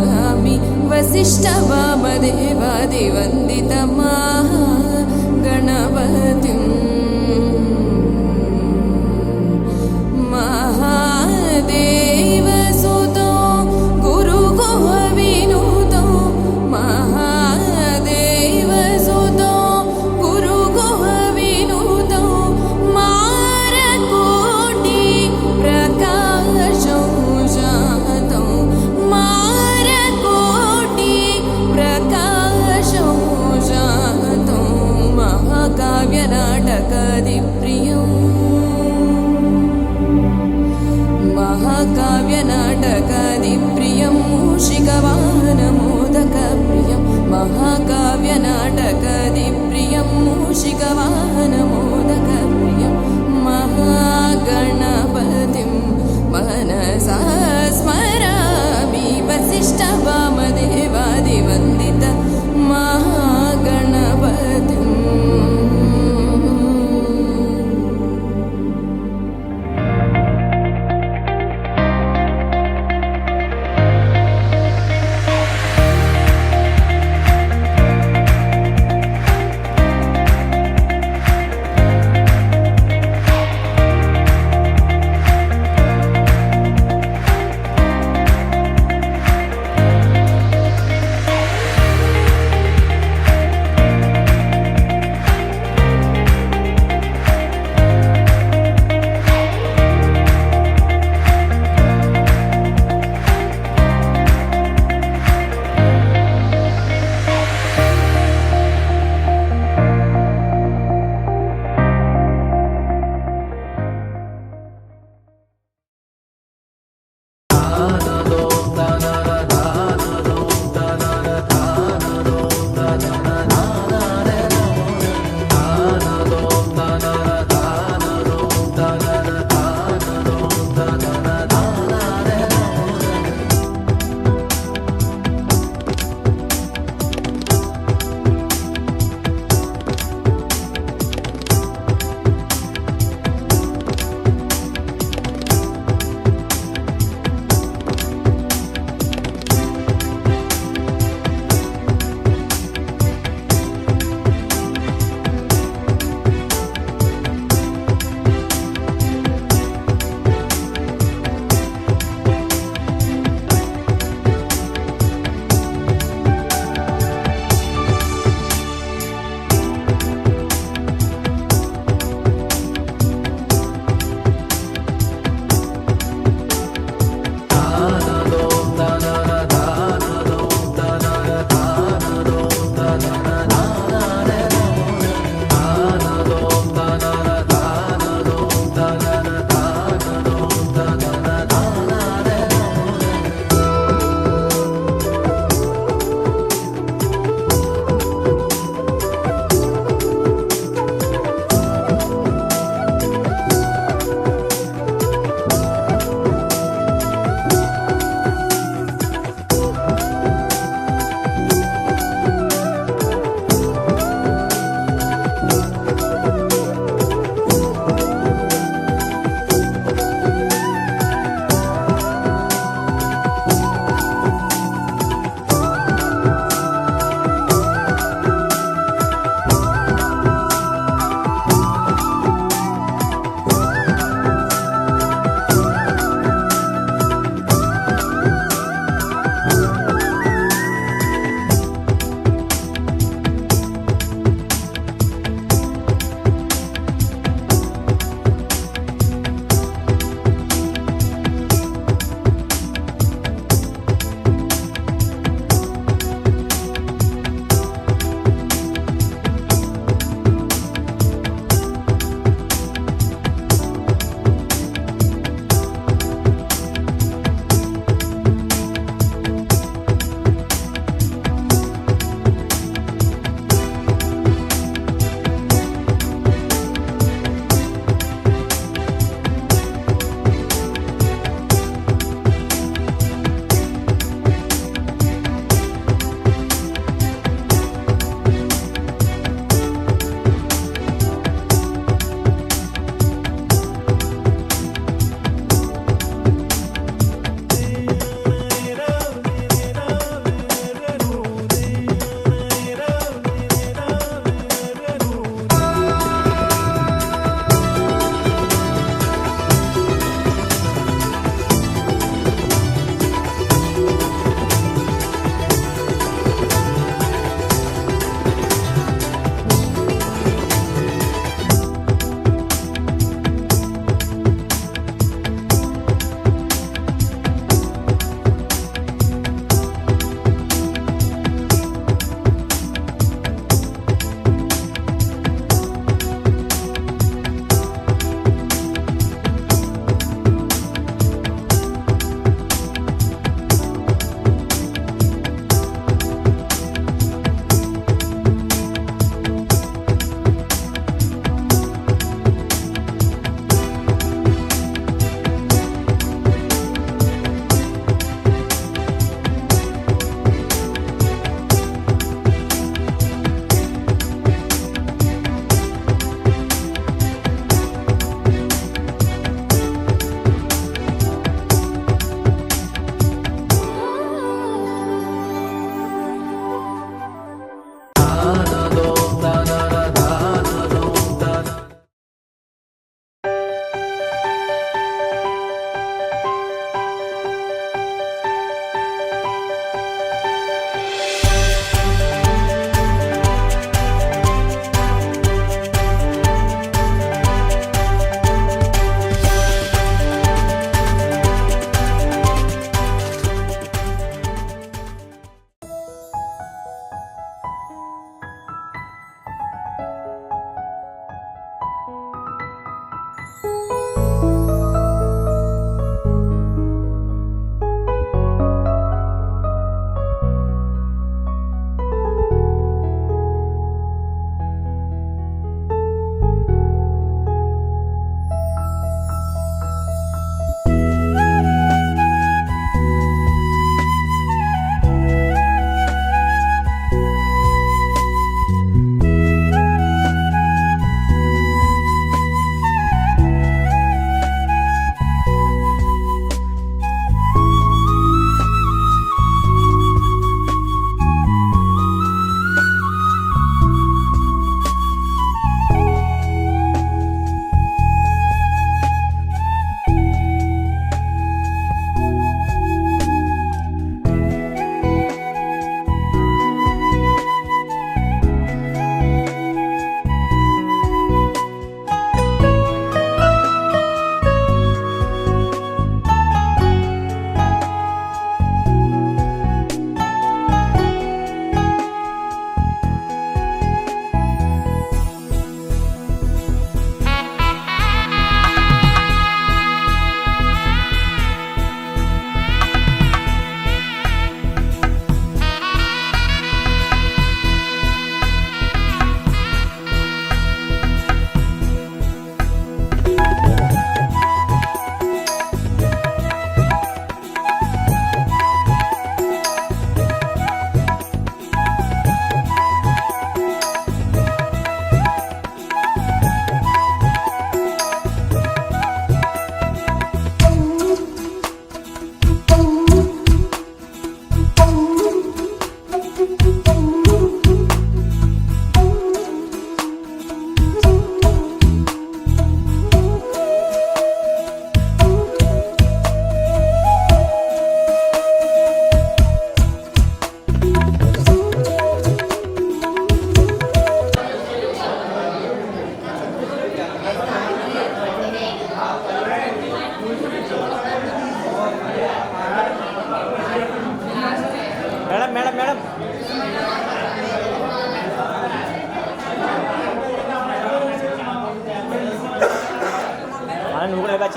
नमामि वसिष्ठवामदेवादिवन्दितमहागणपतिम् महादेवसुतो गुरुगुहविनुतो महादेवसुतो गुरुगुहविनुतो मारकोटि प्रकाशो जातो मारकोटि प्रकाशो जातो महाकाव्यनाटकादिप्रियम् महाकाव्यनाटकादिप्रियं मूषिकवाहनमोदकप्रियं महाकाव्यनाटकादिप्रियं मूषिकवाहनमोदकप्रियं महागणपतिं मनसा स्मरामि वसिष्ठवामदेवादिवन्दित महागणपतिम्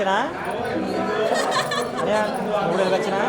వచ్చినా అదే 3 వచ్చినా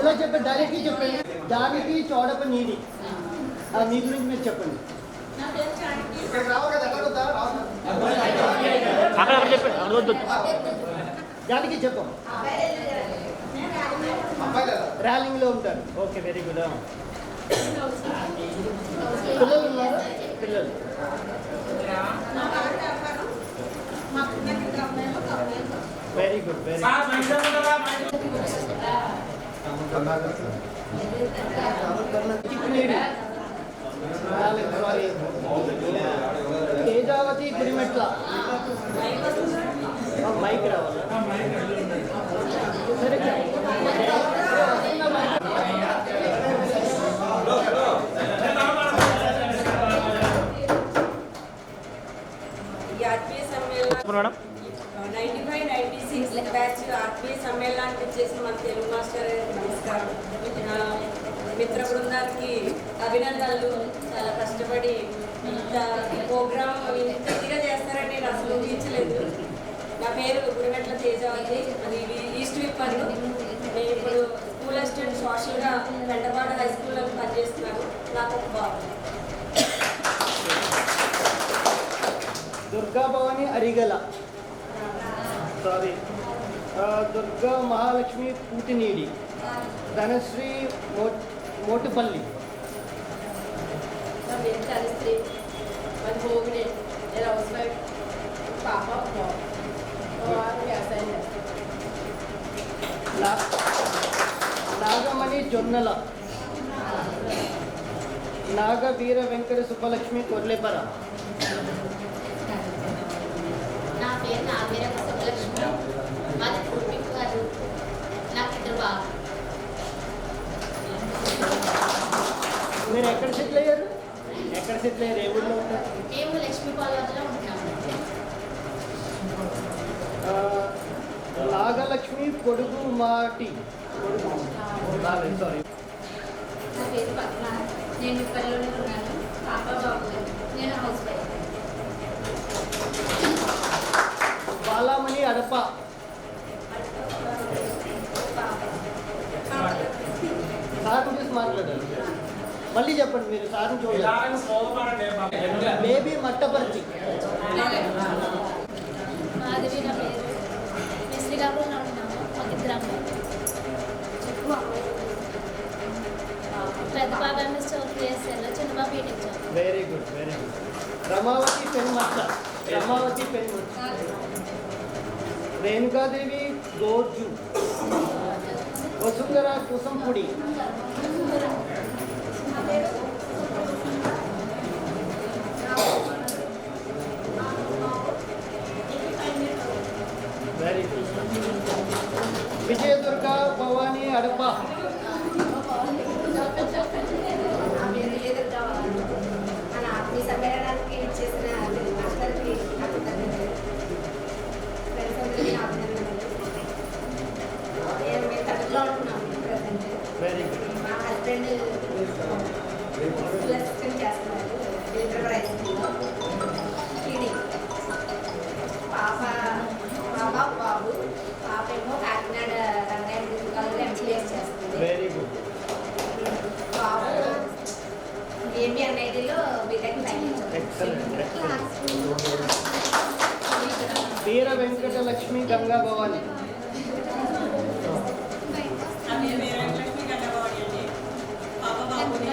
ఇలా చెప్పండి, డైరెక్ట్గా చెప్పండి. దానికి చోడప నీది మీ గురించి మీరు చెప్పండి. అక్కడ చెప్పండి. దానికి చెప్పం. ర్యాలింగ్లో ఉంటారు. Okay, very good. పిల్లలు ఉన్నారు? పిల్లలు very good, very sorry Tejavathi Gudimetla mike రావాలి. సరే మేడం 95-96 బ్యాచ్ ఆత్మీయ సమ్మేళనానికి వచ్చేసిన మన తెలుగు మాస్టర్ నమస్కారం. మిత్ర బృందానికి అభినందనలు. చాలా కష్టపడి ఇంత ప్రోగ్రామ్ ఇంత ఇదిగా చేస్తారని నేను అసలు ఊహించలేదు. నా పేరు గుడిమెట్ల తేజావతి, అది ఈస్ట్ విప్ అని. నేను ఇప్పుడు స్కూల్ అసిస్టెంట్ సోషల్గా పెంటపాడ హై స్కూల్లో పనిచేస్తున్నాను. నాకు ఒక బాబు. దుర్గా భవాని అరిగల, సారీ దుర్గా మహాలక్ష్మి పూటినీడి, ధనశ్రీ మోటుపల్లి. ధనశ్రీ మరి భోగిని నేను హౌస్ వైఫ్, పాప వ్యవసాయం చేస్తాను. నాగమణి జొన్నల, నాగ వీర వెంకట సుబ్బలక్ష్మి కొర్లేపర. నా పేరు నాగవీర సుబ్బలక్ష్మి, మాది పూర్వీకు గారు. నాకు 2 బాబు. మీరు ఎక్కడ సెటిల్ అయ్యారు? ఎక్కడ సెటిల్ అయ్యారు? ఏ ఊళ్ళో ఉంటారు? మేము లక్ష్మీపాలెంలో ఉంటున్నాము. నాగలక్ష్మి పొడుగు మాటి, సారీ. నా పేరు పద్మ, నేను పల్లెలో ఉన్నాను. పాప బాబు, నేను హౌస్ వైఫ్. బాలామణి అడప, సార్ చూసి మాట్లాడారు. మళ్ళీ చెప్పండి, మీరు సార్ని చూడాలి. బేబీ మట్టపరిచి. మాధవి నా పేరు. మేము శ్రీకాకుళంలో ఉంటున్నాము. మాకు 2 అమ్మాయిలు. పెద్ద బాబు ఎంఎస్ చేస్తారు, చిన్న బాబు బీటెక్ చదువు. Very good, very good. Ramavathi Penmacha, Ramavathi Penmacha. Renukadevi Gorju, Vasundhara Kusampudi. Very good. Vijayadurga Bhavani Adapa. మన ఆత్మీయ సమ్మేళనానికి చేసిన మాస్టర్కి వీర వెంకట లక్ష్మి గంగా భవాని. వీరలక్ష్మి గంగవాడి అండి. పాప బాబుని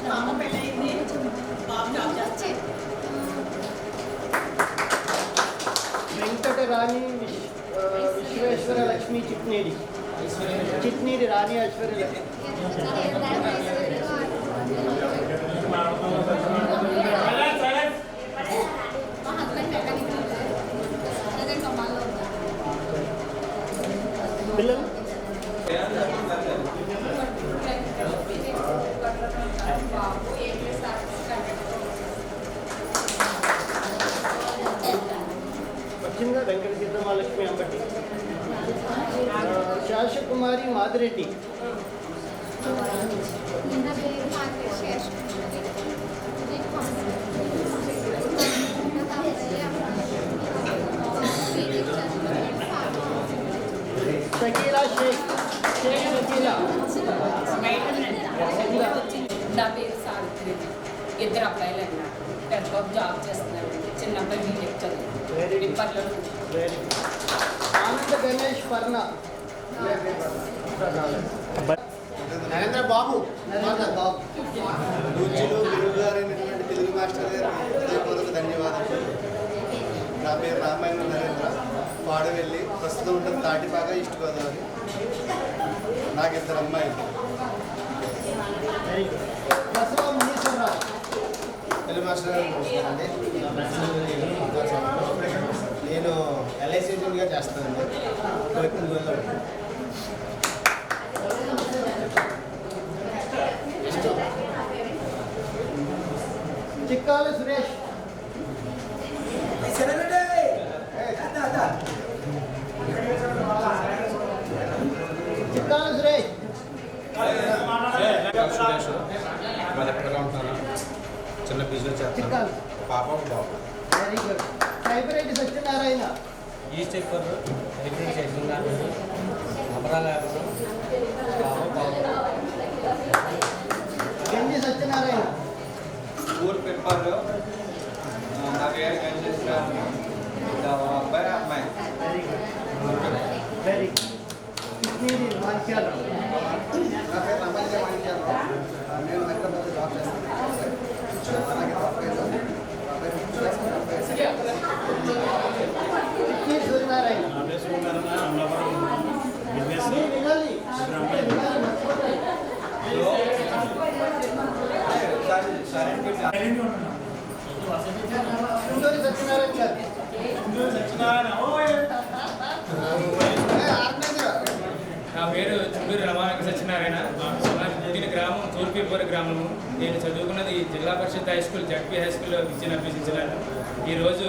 పాప పెళ్ళయింది, బాబు జాబ్ చేస్తారు. వెంకట రాణి విశ్వేశ్వర లక్ష్మి చిట్నేడి. చిట్నేడి రాణి ఐశ్వర్య లక్ష్మి. పిల్లలు వచ్చిందా? వెంకట సీతమహాలక్ష్మి అంబటి. శాసకుమారి మాదిరెడ్డి. షకీలా షేక్. షకీలా. నా పేరు సావిత్రి. ఇద్దరు అబ్బాయిలు అన్నారు. పెద్ద బాబు జాబ్ చేస్తున్నారు, చిన్న అబ్బాయి బీటెక్ చదువు డిప్పర్లో. ఆనంద గణేష్ పర్ణ. నరేంద్ర బాబు నరేంద్ర బాబు. పూజ్యులు గురువుగారైనటువంటి తెలుగు మాస్టర్ గారికి హృదయపూర్వక ధన్యవాదాలు. నా పేరు రామాయణ నరేంద్ర. పాడవెల్లి, ప్రస్తుతం ఉంటుంది తాటిపాక, ఈస్ట్ గోదావరి. నాకు ఇద్దరు అమ్మాయిలు. బసవ మునీశ్వరరావు. తెలుగు మాస్టర్ గారు అండి. నేను ఎల్ఐసి ఏజెంట్గా చేస్తానండి. చిక్కాల సురేష్. చిక్కాల సురేష్. మాది ఎక్కడగా ఉంటున్నాను, చిన్న బిజినెస్ చేస్తాను. చిక్కాల. పాప బాబు. Very good. సైబరెడ్డి సత్యనారాయణ. ఈస్ట్ ఎక్కువ ఎగ్జింగ్ ఎగ్జింగ్ అమరాల పాప బాబు. గంజి సత్యనారాయణ. ఊరు పెప్పారు. నా పేరు గంజేశ్వర. అబ్బాయి అమ్మాయి. Very good. Very good. Kidney Manchala. నా పేరు రమణ్య మాణిక్యాలరావు. నేను హైదరాబాద్లో జాబ్ చేస్తాను. అలాగే కిడ్నీ సూర్యనారాయణ. వినాలి. కుంటూరి సత్యనారాయణ గారు. నా పేరు చుండూరి రమానాయక సత్యనారాయణ. నా పుట్టిన గ్రామం తూర్పీపురం గ్రామము. నేను చదువుకున్నది జిల్లా పరిషత్ హై స్కూల్, జడ్పీ హై స్కూల్లో విద్యను అభ్యసించినాను. ఈరోజు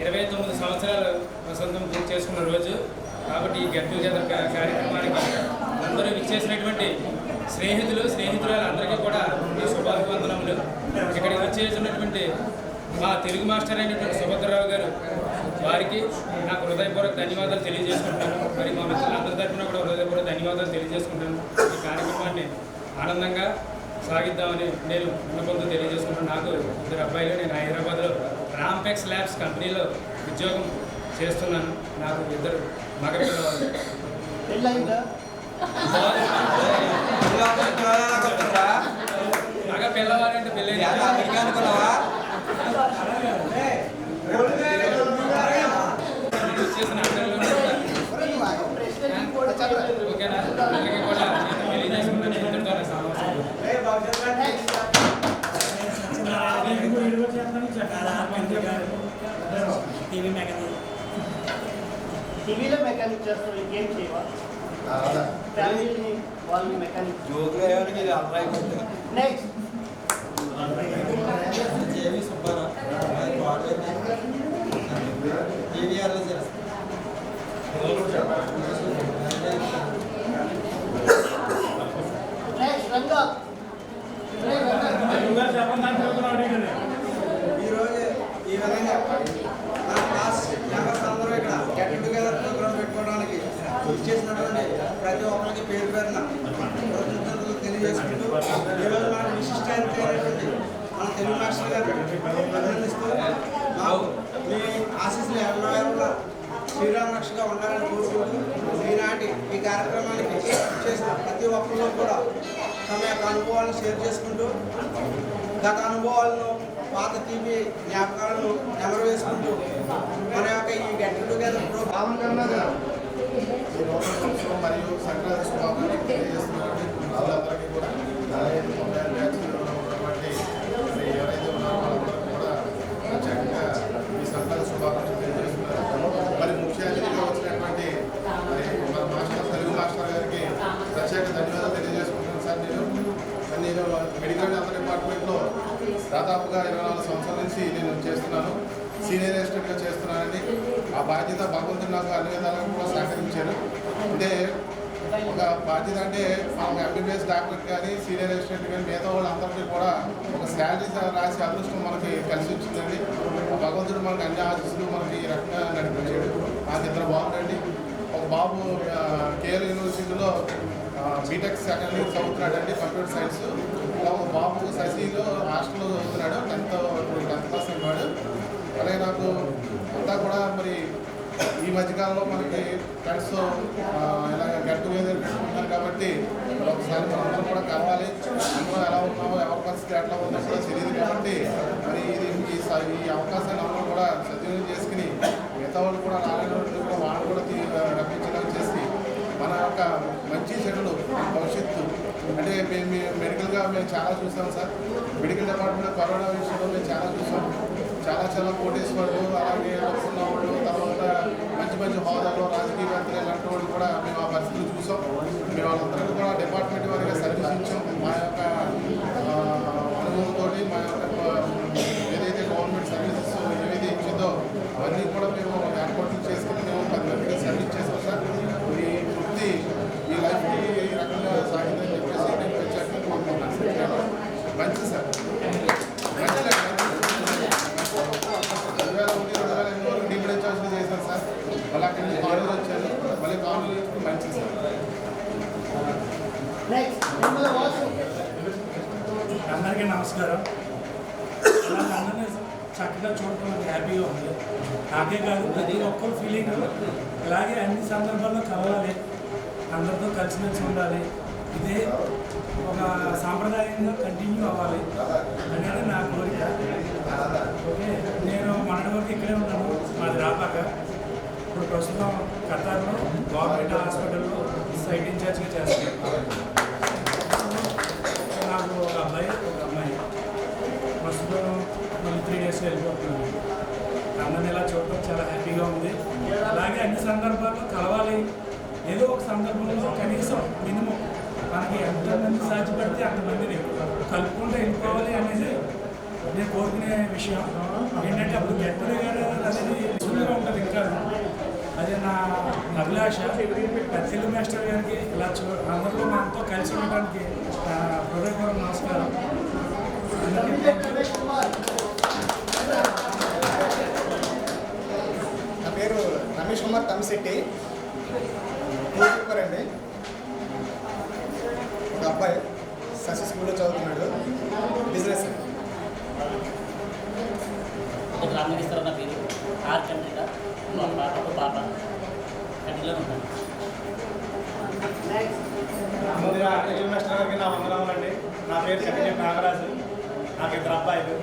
29 సంవత్సరాలు వసంతం పూర్తి చేసుకున్న రోజు కాబట్టి ఈ గెట్ టుగెదర్ కార్యక్రమానికి అందరూ విచ్చేసినటువంటి స్నేహితురాలు అందరికీ కూడా ఈ శుభాభివందనములు. ఇక్కడికి వచ్చేసినటువంటి మా తెలుగు మాస్టర్ అయినటువంటి సుభద్రరావు గారు, వారికి నాకు హృదయపూర్వక ధన్యవాదాలు తెలియజేసుకుంటాను. మరి మా మిత్రులందరి తరఫున కూడా హృదయపూర్వక ధన్యవాదాలు తెలియజేసుకుంటాను. ఈ కార్యక్రమాన్ని ఆనందంగా సాగిద్దామని నేను విన్నపంతో తెలియజేసుకుంటాను. నాకు ఇద్దరు అబ్బాయిలు. నేను హైదరాబాద్లో రాంపెక్స్ ల్యాబ్స్ కంపెనీలో ఉద్యోగం చేస్తున్నాను. నాకు ఇద్దరు మగ పిల్లవాళ్ళు. పెళ్ళయిందా? మగ పిల్లవాడంటే పెళ్ళి చేసిన అందరిలో ఓకేనా? అందరికీ కూడా నేను తెలియజేసుకుంటాను. ఇంతటితో నా సమావేశం. టీవీలో మెకానిక్ చేస్తారు. ఇంకేం చేయవా? ఫ్యామిలీని వాళ్ళని మెకానిక్. Next next Ranga. ఈరోజు ఈ విధంగా నా క్లాస్ మెంబర్స్ అందరూ ఇక్కడ గెట్ టుగెదర్ ప్రోగ్రామ్ పెట్టుకోవడానికి వచ్చేసినటువంటి ప్రతి ఒక్కరికి పేరు పేరున కృతజ్ఞతలు తెలియజేసుకుంటూ ఈరోజు మన విశిష్ట అయినటువంటి మన తెలుగు మాస్టర్ గారు అభినందిస్తూ మీ ఆశీస్సులు ఎవరైనా శ్రీరామ రక్షగా ఉండాలని కోరుకుంటూ ఈనాటి ఈ కార్యక్రమానికి చేసిన ప్రతి ఒక్కరిలో కూడా తమ యొక్క అనుభవాలను షేర్ చేసుకుంటూ గత అనుభవాలను పాత టీవీ జ్ఞాపకాలను నెమరు వేసుకుంటూ మన యొక్క ఈ గెట్ టుగెదర్ ప్రోగ్రామ్ మరియు సంక్రాంతి శుభాకాంక్షలు తెలియజేస్తున్నారండి. వాళ్ళందరికీ కూడా ఉన్నటువంటి ఎవరైతే ఉన్నారో వాళ్ళందరికీ కూడా చక్కగా ఈ సంక్రాంతి శుభాకాంక్షలు తెలియజేస్తున్నారు. మరి ముఖ్య అతిథిగా వచ్చినటువంటి మన మాస్టర్ తెలుగు మాస్టర్ గారికి ప్రత్యేక ధన్యవాదాలు తెలియజేసుకుంటున్నాను సార్. నేను మెడికల్ హెల్త్ డిపార్ట్మెంట్లో దాదాపుగా 24 సంవత్సరాల నుంచి నేను చేస్తున్నాను. సీనియర్ అసిస్టెంట్గా చేస్తున్నానండి. ఆ బాధ్యత భగవంతుడు నాకు అన్ని విధాలుగా కూడా సహకరించారు. అంటే ఒక బాధ్యత అంటే మనకు ఎంబీబీఎస్ డాక్టర్ కానీ సీనియర్ అసిస్టెంట్ కానీ మిగతా వాళ్ళందరికీ కూడా ఒక శాలరీ రాసి అదృష్టం మనకి కలిసి వచ్చిందండి. ఆ భగవంతుడు మనకు అన్ని ఆశిస్తులు మనకి ఈ రకంగా నడిపించాడు. నాకు 2 బాబులండి. ఒక బాబు కేఎల్ యూనివర్సిటీలో బీటెక్ సెకండ్ ఇయర్ చదువుతున్నాడండి కంప్యూటర్ సైన్స్. ఒక బాబు శశిలో హాస్టల్లో చదువుతున్నాడు 10th క్లాస్ అన్నవాడు. అలాగే నాకు అంతా కూడా మరి ఈ మధ్యకాలంలో మనకి ఫ్రెండ్స్ ఇలా గెట్ టుగెదర్ పెట్టుకుంటున్నారు కాబట్టి ఒకసారి మనందరం కూడా కలవాలి. అందరూ ఎలా ఉన్నామో ఎవరి పరిస్థితి ఎట్లా ఉందో కూడా తెలియదు కాబట్టి మరి ఇది ఈ అవకాశాన్ని అందరూ కూడా సద్వినియోగం చేసుకుని మిగతా వాళ్ళు కూడా రాలేని కూడా వాళ్ళు కూడా రప్పించడం చేసి మన యొక్క మంచి చెడులు భవిష్యత్తు అంటే మేము మెడికల్గా మేము చాలా చూసాం సార్. మెడికల్ డిపార్ట్మెంట్లో కరోనా విషయంలో మేము చాలా చూసాం. చాలా కోటేశ్వరులు అలాగే ఉన్న వాళ్ళు తర్వాత మంచి హోదాలో రాజకీయవేత్తలు ఇలాంటి వాళ్ళు కూడా మేము ఆ పరిస్థితులు చూసాం. మేము వాళ్ళందరికీ కూడా డిపార్ట్మెంట్ వారిగా సర్వీస్ ఇచ్చాం. మా యొక్క అనుభవంతో మా యొక్క ఏదైతే గవర్నమెంట్ సర్వీసెస్ ఏదైతే ఇచ్చిందో అవన్నీ కూడా మేము ఏర్పాట్లు చేసుకుని మేము 10 మందికి సర్వీస్ చేస్తాం సార్. ఈ వృత్తి ఈ లైఫ్కి ఈ రకంగా సాగిందని చెప్పేసి నేను ప్రత్యేకంగా కోరుకుంటున్నాను సార్. మంచిది సార్. 2001-2008 వరకు డిప్యూటీ ఇన్ఛార్జ్గా చేశాను సార్. మళ్ళీ అక్కడి నుంచి కాలేజ్ వచ్చాను. మళ్ళీ కాలేజ్ మంచిది సార్. అందరికీ నమస్కారం. అందరినీ చక్కగా చూడటం నాకు హ్యాపీగా ఉంది. నాకే కాదు ప్రతి ఒక్కరు ఫీలింగ్ ఇలాగే అన్ని సందర్భాల్లో కలవాలి, అందరితో కలిసిమెలిసి ఉండాలి, ఇదే ఒక సాంప్రదాయంగా కంటిన్యూ అవ్వాలి అనేది నా కోరిక. ఓకే, నేను మొన్నటి వరకు ఇక్కడే ఉన్నాను, మాది రాపాక. ఇప్పుడు ప్రస్తుతం ఖతార్లో గవర్నమెంట్ హాస్పిటల్లో సైట్ ఇన్ఛార్జ్గా చేస్తాను. నాకు ఒక అబ్బాయి ఒక అమ్మాయి. ప్రస్తుతం మళ్ళీ 3 డేస్లో వెళ్ళిపోతున్నాను. అందరిని ఇలా చూడటం చాలా హ్యాపీగా ఉంది. అలాగే అన్ని సందర్భాల్లో కలవాలి, ఏదో ఒక సందర్భంలో కనీసం మినిమం మనకి ఎంతమంది సాధ్యపడితే అంతమందిని కలుపుకుంటూ వెళ్ళిపోవాలి అనేది నేను కోరుకునే విషయం. ఏంటంటే అప్పుడు గెట్ టుగెదర్ అనేది సులువుగా ఉంటుంది. ఇంకా అది నా అభిలాష. తెలుగు మాస్టర్ గారికి ఇలా అందరిలో మనతో కలిసి ఉండడానికి హృదయపూర్వక నమస్కారం. నా పేరు రమేష్ కుమార్ తమ్మిశెట్టి అండి. ఒక అబ్బాయి సక్సెస్ స్కూల్లో చదువుతున్నాడు, బిజినెస్. ఒక రామలింగేశ్వర నా పేరు ఆర్ చంద్రిక, ఒక పాప కంటిలో ఉంటాను. ముందుగా తెలుగు మాస్టర్ గారికి నా వందనములండి. నా పేరు కట్టిన నాగరాజు, నాకు 2 అబ్బాయిలు.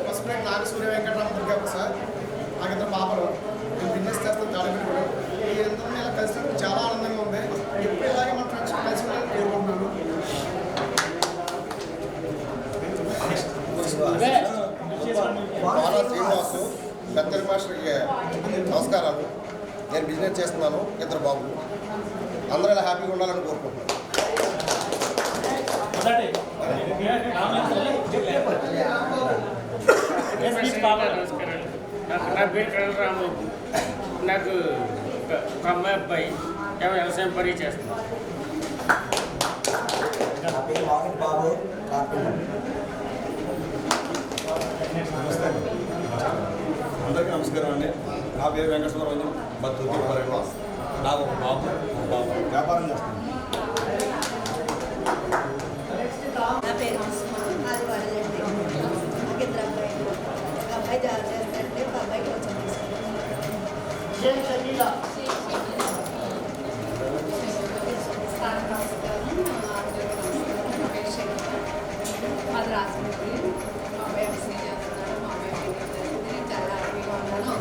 పసుపులేటి నాగ సూర్య వెంకటరామ దుర్గా సార్. నాకు 2 పాపలు. నేను బిజినెస్ చేస్తాను తాడపల్లి కూడా. ఈ 2 ఇలా కలిసినప్పుడు చాలా ఆనందంగా ఉంది. ఎప్పుడు ఇలాగే మన ఫ్రెండ్స్ కలిసి ఉండాలని కోరుకుంటున్నాను. బాలా శ్రీనివాసు, పెద్దల మాస్టర్కి నమస్కారాలు. నేను బిజినెస్ చేస్తున్నాను, 2 బాబులు. అందరూ ఇలా హ్యాపీగా ఉండాలని కోరుకుంటున్నాను. నా పేరు కళ్ళరాము. నాకు ఒక అమ్మాయి అబ్బాయి వ్యవసాయం పని చేస్తున్నాను. నా పేరు బాబు. అందరికీ నమస్కారం అండి. నా పేరు వెంకటేశ్వరరావు. మా తూర్పుపల్లిలో నాకు ఒక బాబు వ్యాపారం చేస్తాను. నా పేరు అది వాడలేండి. నాకు ఇద్దరు అబ్బాయిలు. ఒక అబ్బాయి జాబ్ చేస్తారంటే ఒక అబ్బాయి కొంచెం అది రాసినప్పుడు మా అబ్బాయి ఎంసీ చేస్తున్నాడు, మా అబ్బాయి నేను చాలా హ్యాపీగా ఉన్నాను.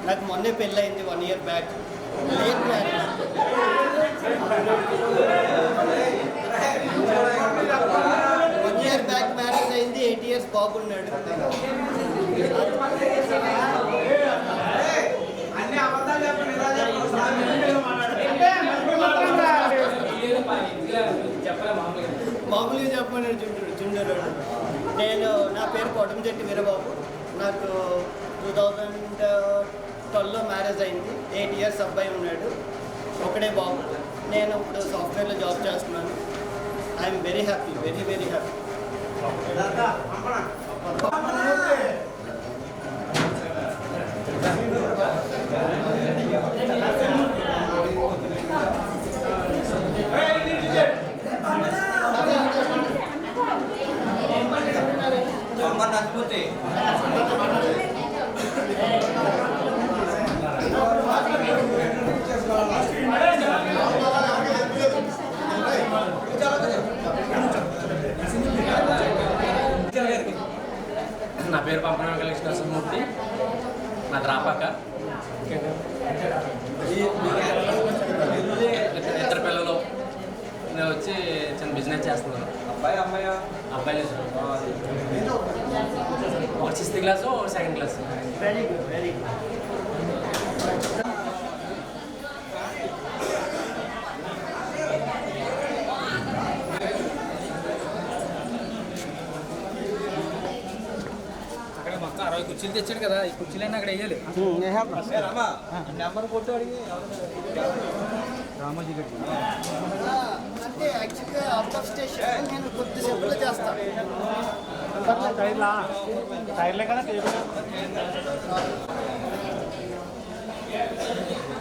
నాకు మొన్నే పెళ్ళయింది 1 year back. Late marriage. 1 year back marriage అయింది. 8 years బాబున్నాడు. మామూలుగా చెప్పమని చుండూరు. నా పేరు కోటంచెట్టి వీరబాబు. నాకు 2012లో మ్యారేజ్ అయింది. 8 years అబ్బాయి ఉన్నాడు, ఒకడే బాబు. నేను ఇప్పుడు సాఫ్ట్వేర్లో జాబ్ చేస్తున్నాను. I'm very happy, very very happy. నా పేరు పంపన వెంకటేశ్వరమూర్తి. నాది రాపాక. ఇద్దరు పిల్లలు. నేను వచ్చి చిన్న బిజినెస్ చేస్తున్నాను. అబ్బాయి ఒక 6th class, ఒక 2nd class. Very good, very good. మొత్తం 60 కుర్చీలు తెచ్చాడు కదా, ఈ కుర్చీలన్నీ అక్కడ వేయాలి. నెంబర్ కొట్టు అడిగి రామోజీ గట్టి అంటే యాక్చువల్గా అవుట్ ఆఫ్ స్టేషన్ నేను కొద్దిసేపులో చేస్తాను. టైర్లే కదా.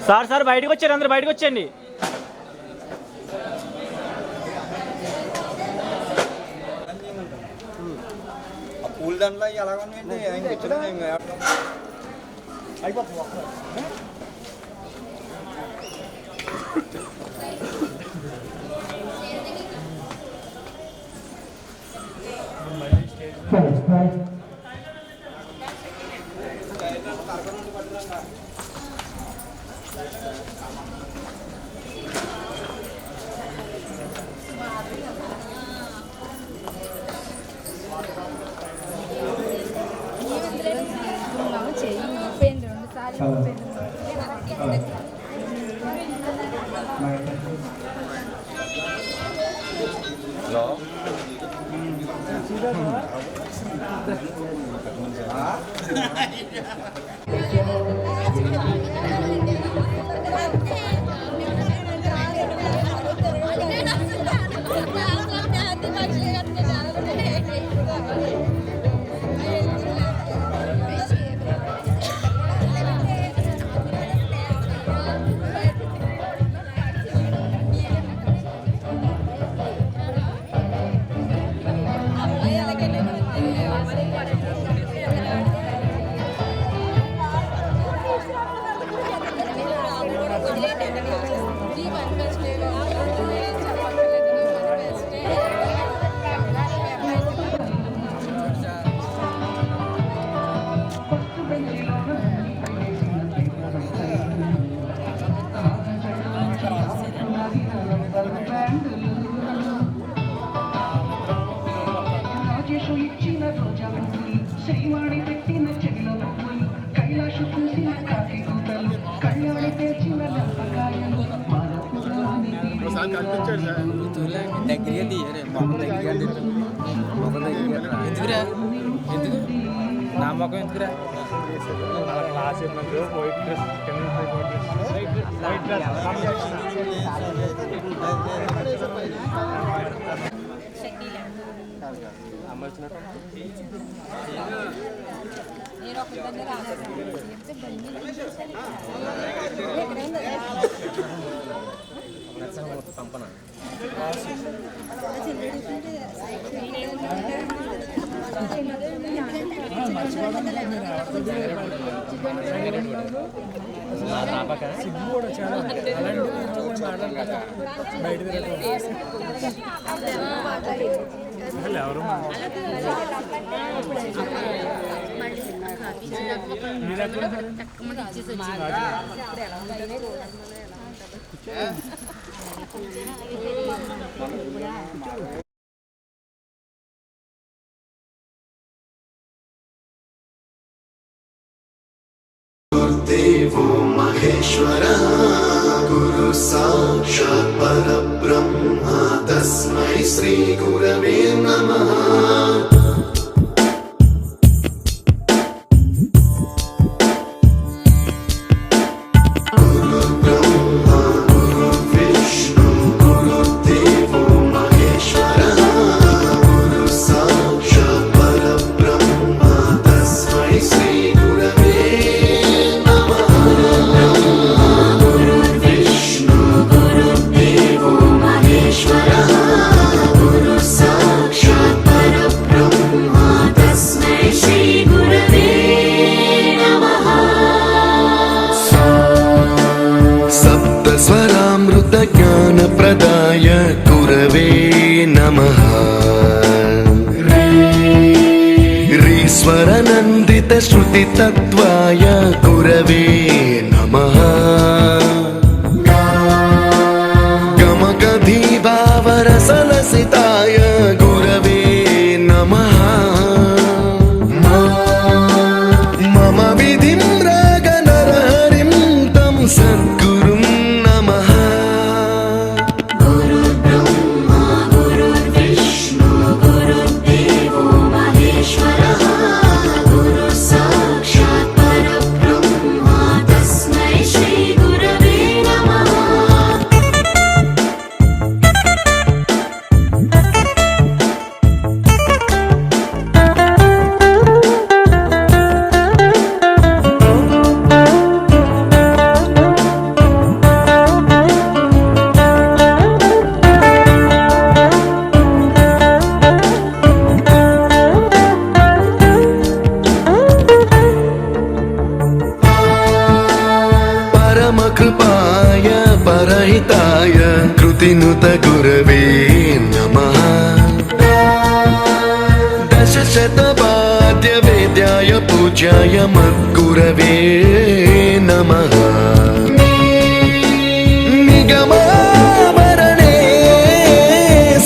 సార్ బయటకు వచ్చారు, అందరు బయటకు వచ్చండి. పూల దండలో ఎలా ఉన్నాయండి? అయిపోతుంది. దగ్గర ఎందుకురా ఎందుకు నా మొఖం ఎందుకురా class white dress white dress నేను ఒకదాన్ని రాలేదు సంపన देवो महेश्वरः गुरु साक्षात् परब्रह्म तस्मै श्री गुरवे नमः। ज्ञानप्रदाय गुरवे नमः। रीश्वरनन्दित श्रुतितत्त्वाय गुरवे नमः। गमगधीभावरसलसिताय गुरवे नमः। मम विधिं रागनरहरिं तं सद्गुरुं नमः। कृपाय परहिताय कृतिनुत गुरवे नमः। दशशतवाद्य वेद्याय पूज्याय मद्गुरवे नमः। निगमावरणे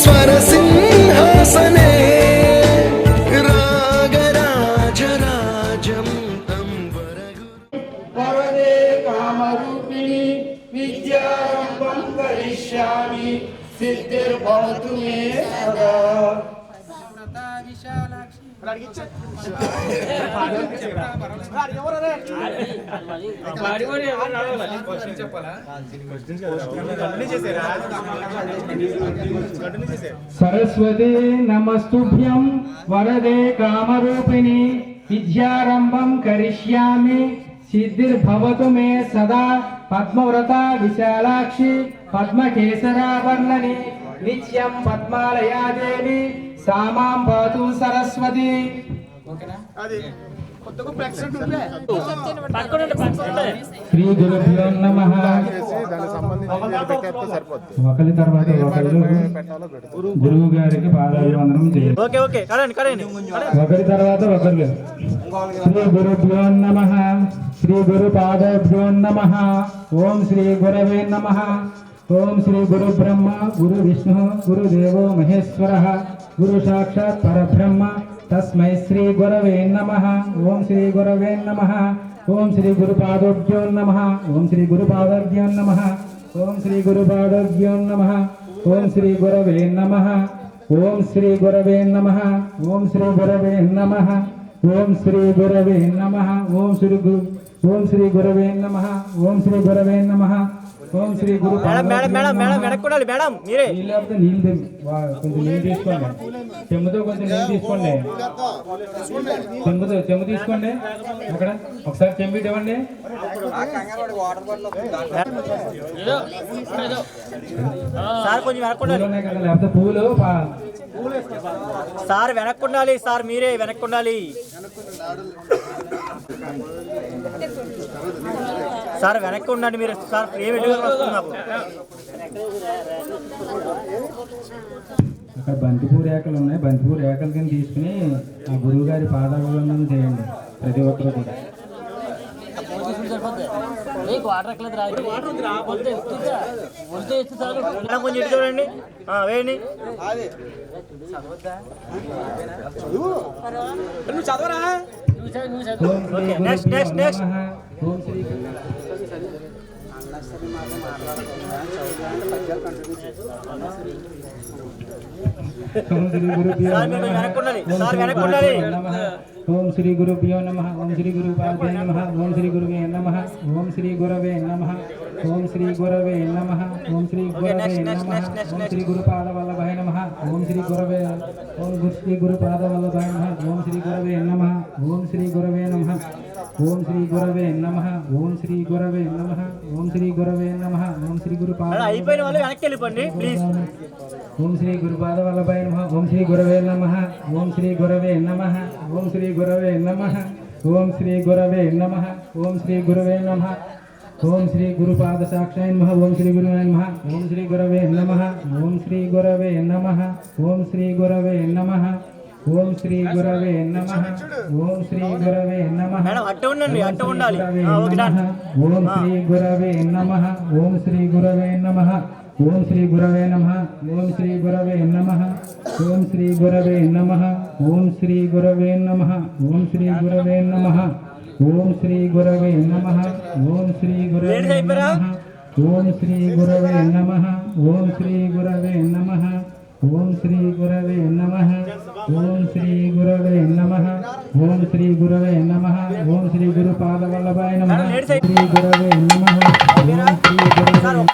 स्वरसिंहासने रागराजराजं तं वरदे कामरूपिणी विद्यारम्भं करिष्यामि सिद्धिर्भवतु मे सदा। सरस्वती नमस्तुभ्यं वरदे कामरूपिणी विद्यारम्भं करिष्यामि सिद्धिर्भवतु मे सदा। पद्मव्रता विशालाक्षी पद्मकेसरावर्णनि नित्यं पद्मालया देवी सामां भवतु सरस्वती। శ్రీ గురుభ్యో నమః. ఒకరి తర్వాత ఒకరు గురువు గారికి పాదాభివందనం చేయాలి. ఒకరి తర్వాత ఒకరు. శ్రీ గురుభ్యో నమః. శ్రీ గురు పాదాభ్యో నమః. ఓం శ్రీ గురవే నమః. ఓం శ్రీ గురు బ్రహ్మ గురు విష్ణు గురుదేవో మహేశ్వరః గురు సాక్షాత్ పరబ్రహ్మ तस्मै श्री गुरवे नमः। ओम श्री गुरवे नमः। ओम श्री गुरुपादोभ्यो नमः। ओम श्री गुरुपादोभ्यो नमः। ओम श्री गुरुपादोभ्यो नमः। ओम श्री गुरवे नमः। ओम श्री गुरवे नमः। ओम श्री गुरवे नमः। ओम श्री गुरवे नमः। ओम श्री गुरवे नमः। ओम श्री गुरवे नमः। Om Shri guru madam madam madam madam వెనక్కుండాలి మేడం మీరే. నీళ్ళు లేకపోతే నీళ్ళు కొంచెం నీళ్ళు తీసుకోండి. చెంబుతో కొంచెం నీళ్ళు తీసుకోండి. చెంబు తీసుకోండి. అక్కడ ఒకసారి చెంబు ఇవ్వండి. సార్ కొంచెం వెనక్కుండాలి. లేకపోతే పూలు సార్ వెనక్కుండాలి. సార్ మీరే వెనక్కుండాలి. సార్ వెనక్కి ఉండండి మీరు. సార్ ఫ్రేమ్ ఎటువంటి వస్తుంది నాకు. అక్కడ బంతిపూ రేఖలు ఉన్నాయి. బంతిపూ రేఖల కింద తీసుకుని ఆ గురువు గారి పాదాభివందనం చేయండి ప్రతి ఒక్కరు కూడా. కొంచెం ఇటు చూడండి. వేయండి. Next next next. Om Shri గురుభ్యో నమః. ఓం శ్రీ గురుపాదాయ నమః. ఓం శ్రీ గురువే నమః. ఓం శ్రీ గురవే నమః. ఓం శ్రీ గురవే నమః. ఓం శ్రీ గురవే నమః. ఓం శ్రీ గురుపాదవల్లభాయ నమః. ఓం శ్రీ గురవే. ఓం శ్రీ గురుపాదవల్లభాయ నమః. ఓం శ్రీ గురవే నమః. ఓం శ్రీ గురవే నమః. ఓం శ్రీ గురవే నమః. ఓం శ్రీ గురవే నమః. ఓం శ్రీ గురవే నమః. ఓం శ్రీ గురుపాద అయిపోయిన వాళ్ళు వెనక్కి వెళ్ళిపోండి ప్లీజ్. ఓం శ్రీ గురుపాదవల్లభాయ నమః. ఓం శ్రీ గురవే నమః. ఓం శ్రీ గురవే నమః. ఓం శ్రీ గురవే నమః. ఓం శ్రీ గురవే నమః. ఓం శ్రీ గురవే నమః. ఓం శ్రీ గురుపాద సాక్షాయ నమః. ఓం శ్రీ గురువే నమః. ఓం శ్రీ గురవే నమః. ఓం శ్రీ గురవే నమః. ఓం శ్రీ గురవే నమః. ఓం శ్రీ గురవే నమః. ఓం శ్రీ గురవే నమః. అట్ట ఉండండి. అట్ట ఉండాలి. ఓం శ్రీ గురవే నమః. ఓం శ్రీ గురవే నమః. ఓం శ్రీ గురవే నమః. ఓం శ్రీ గురవే నమః. ఓం శ్రీ గురవే నమః. ఓం శ్రీ గురవే నమః. ఓం శ్రీ గురవే నమః. ఓం శ్రీ గురవే నమః. ఓం శ్రీ గురవే నమః. ఓం శ్రీ గురవే నమః. ఓం శ్రీ గురవే నమః. ఓం శ్రీ గురవే నమః. ఓం శ్రీ గురవే నమః. ఓం శ్రీ గురవే నమః. ఓం శ్రీ గురుపాదవల్లభాయ నమః. శ్రీ గురవే నమః. ఓం శ్రీ గురవే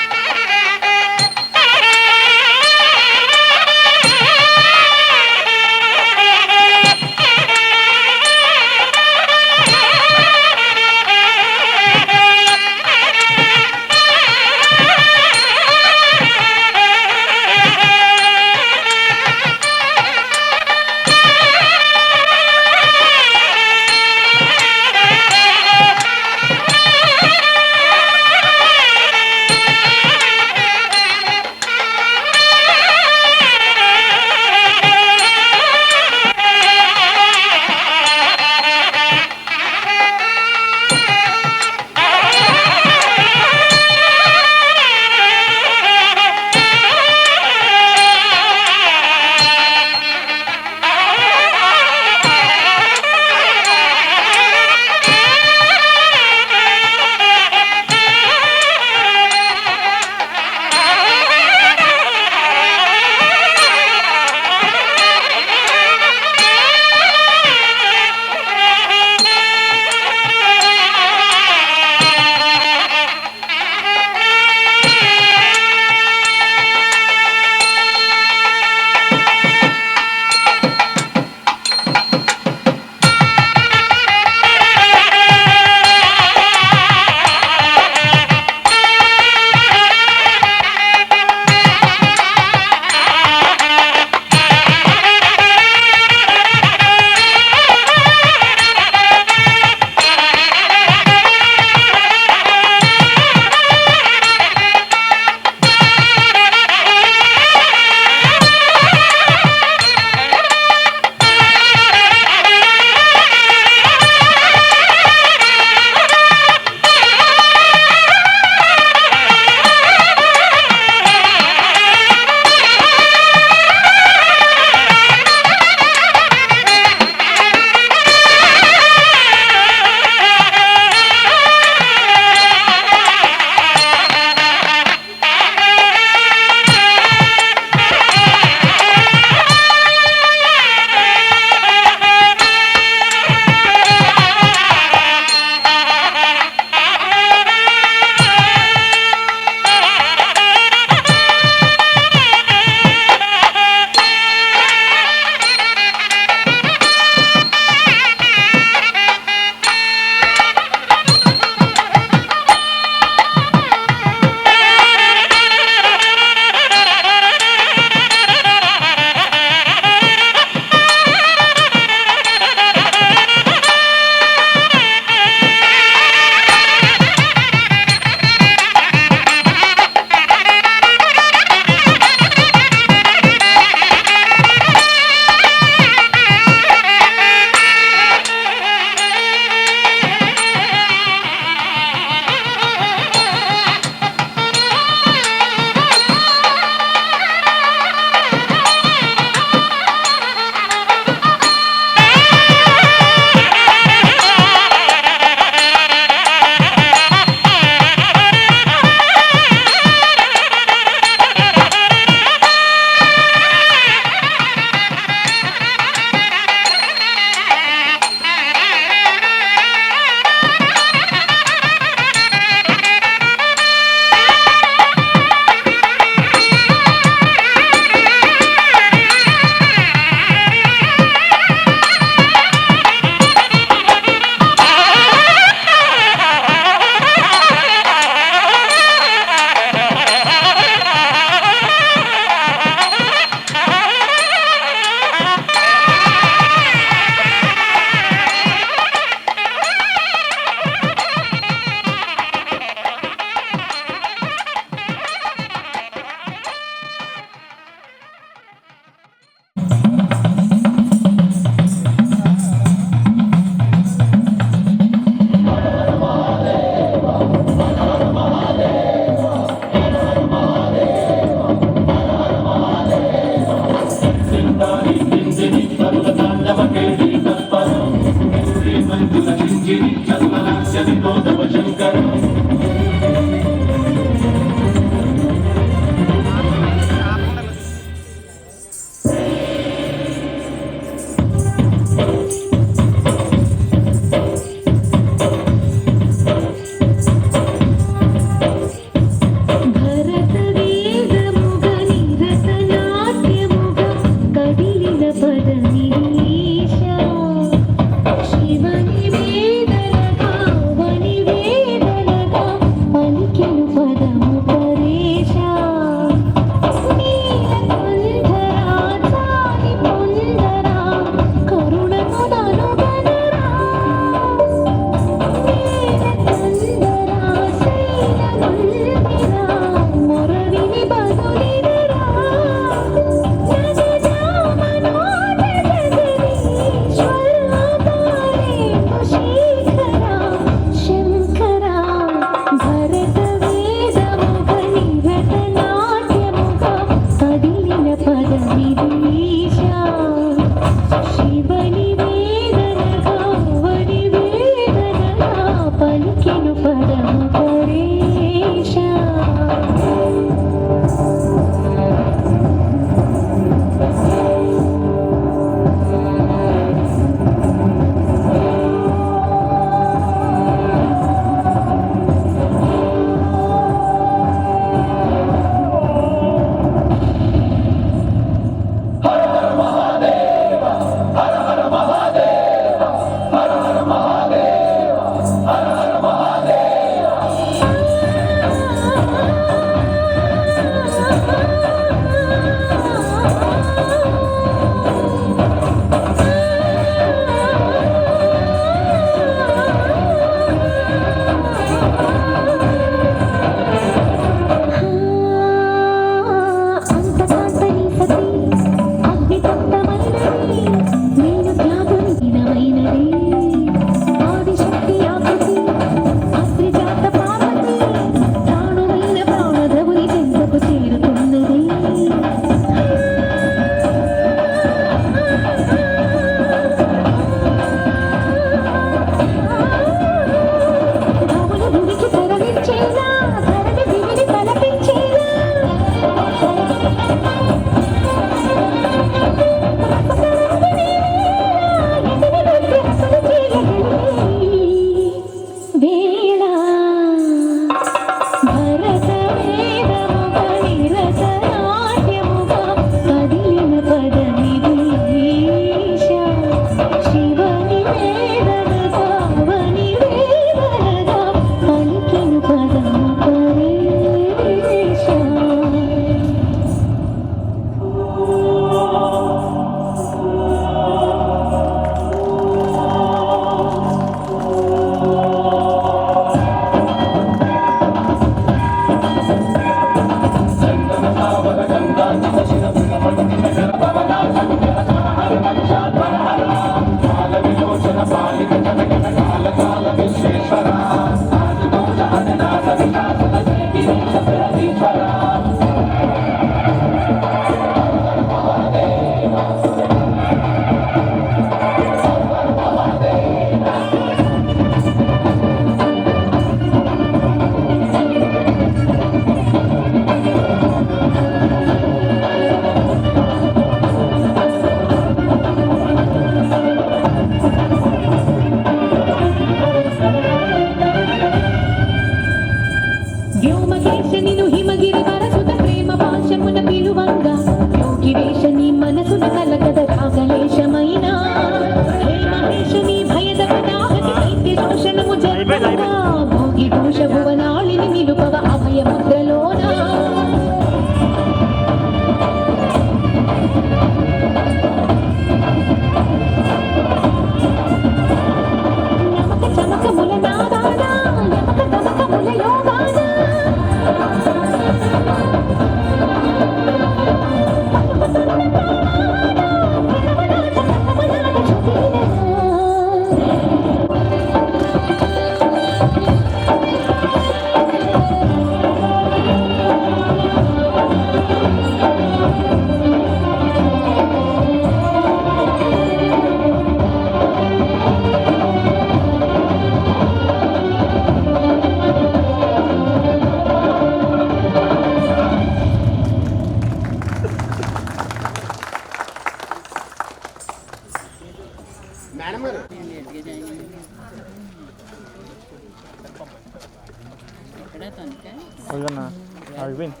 అరవింద్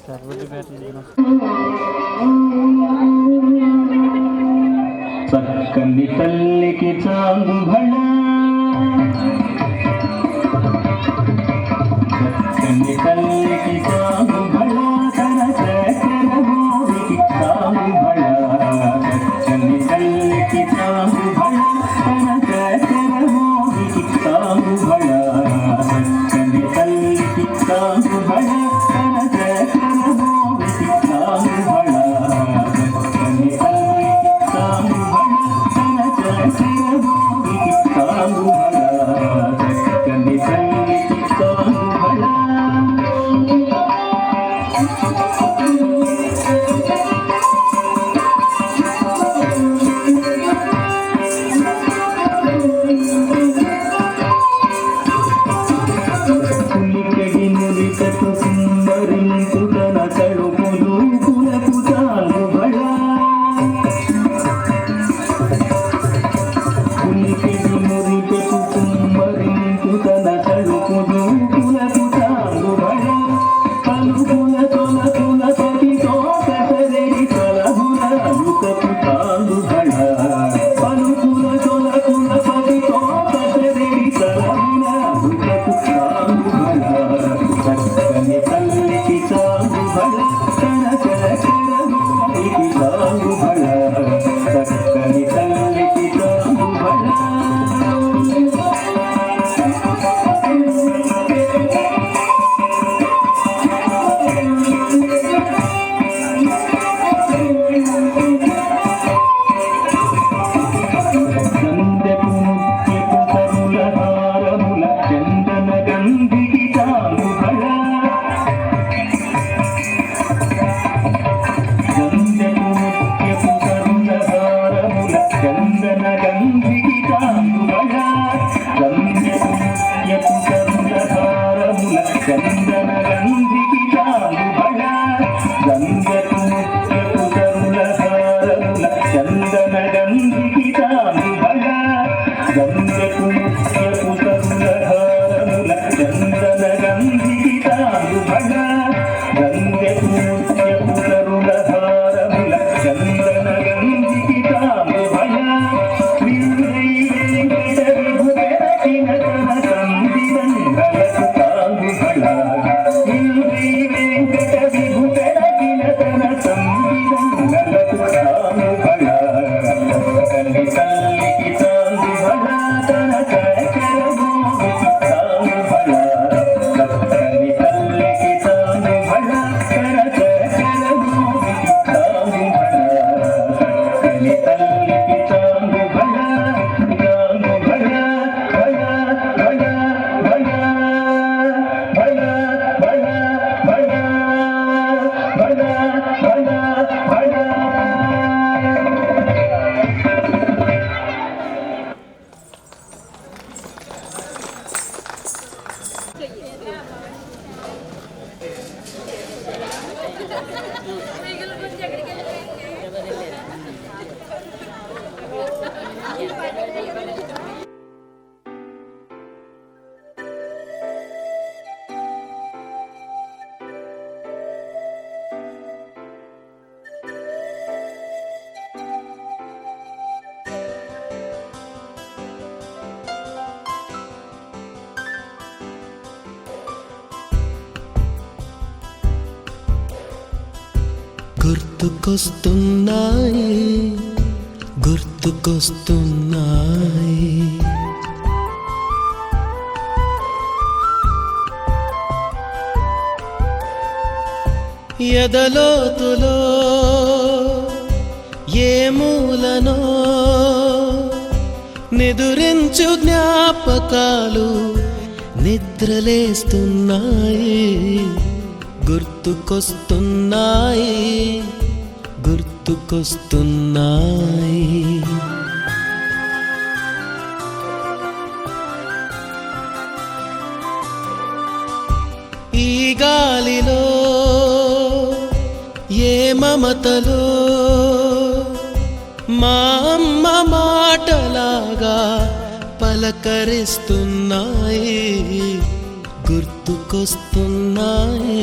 సర్వది చక్కని తల్లికి చాలు భళ చక్కని తల్లికి చాలు భళ తన చక్కెర మోవికి చాలు భళ చక్కని తల్లికి చాలు భళ తన చక్కెర మోవికి చాలు భళ చక్కని తల్లికి చాలు భళ తన చక్కెర మోవికి చాలు భళ చక్కని తల్లికి చాలు భళ తన చక్కెర మోవికి చాలు భళ చక్కని తల్లికి చాలు భళ పులికడి మురికటు సుందరించు తన కడుపులు కులకు చాలు భళ పులికడి మురికటు సుందరించు తన కడుపులు కులకు చాలు భళ పలుకుల తొలకుల పతితో కసరెడి కలహుల అలుకకు చాలు భళ పలుకుల తొలకుల పతితో కసరెడి కలహుల అలుకకు చాలు భళ చక్కని తల్లికి చాలు భళ తన చక్కెర మోవికి చాలు భళ చక్కని తల్లికి చాలు భళ గంధపు ముత్యపు కరుల హారముల చందన గంధికి చాలు భళ గంధపు ముత్యపు కరుల హారముల చందన గంధికి చాలు భళ గంధపు ముత్యపు కరుల హారముల చందన గంధికి చాలు భళ గంధపు ముత్యపు కరుల హారముల చందన గంధికి చాలు భళ గంధపు ముత్యపు కరుల హారముల చందన గంధికి చాలు భళ గంధపు ముత్యపు కరుల హారముల చందన గంధికి చాలు భళ విరుదై వెంకట విభుదరచిన తన సంధిరంగలకు చాలు భళ విరుదై వెంకట విభుదరచిన తన సంధిరంగలకు చాలు భళ చక్కని తల్లికి చాలు భళ తన చక్కెర మోవికి చాలు భళ చక్కని తల్లికి చాలు భళ తన చక్కెర మోవికి చాలు భళ చక్కని తల్లికి చాలు భళ చాలు భళ భళ భళ భళ భళ భళ భళ భళ భళ భళ గుర్తుకొస్తున్నాయి గుర్తుకొస్తున్నాయి ఎదలోతులో ఏ మూలనో నిదురించు జ్ఞాపకాలు నిద్రలేస్తున్నాయి గుర్తుకొస్తున్నాయి గుర్తుకొస్తున్నాయి ఈ గాలిలో ఏ మమతలో మా అమ్మ మాటలాగా పలకరిస్తున్నాయి గుర్తుకొస్తున్నాయి గుర్తుకొస్తున్నాయి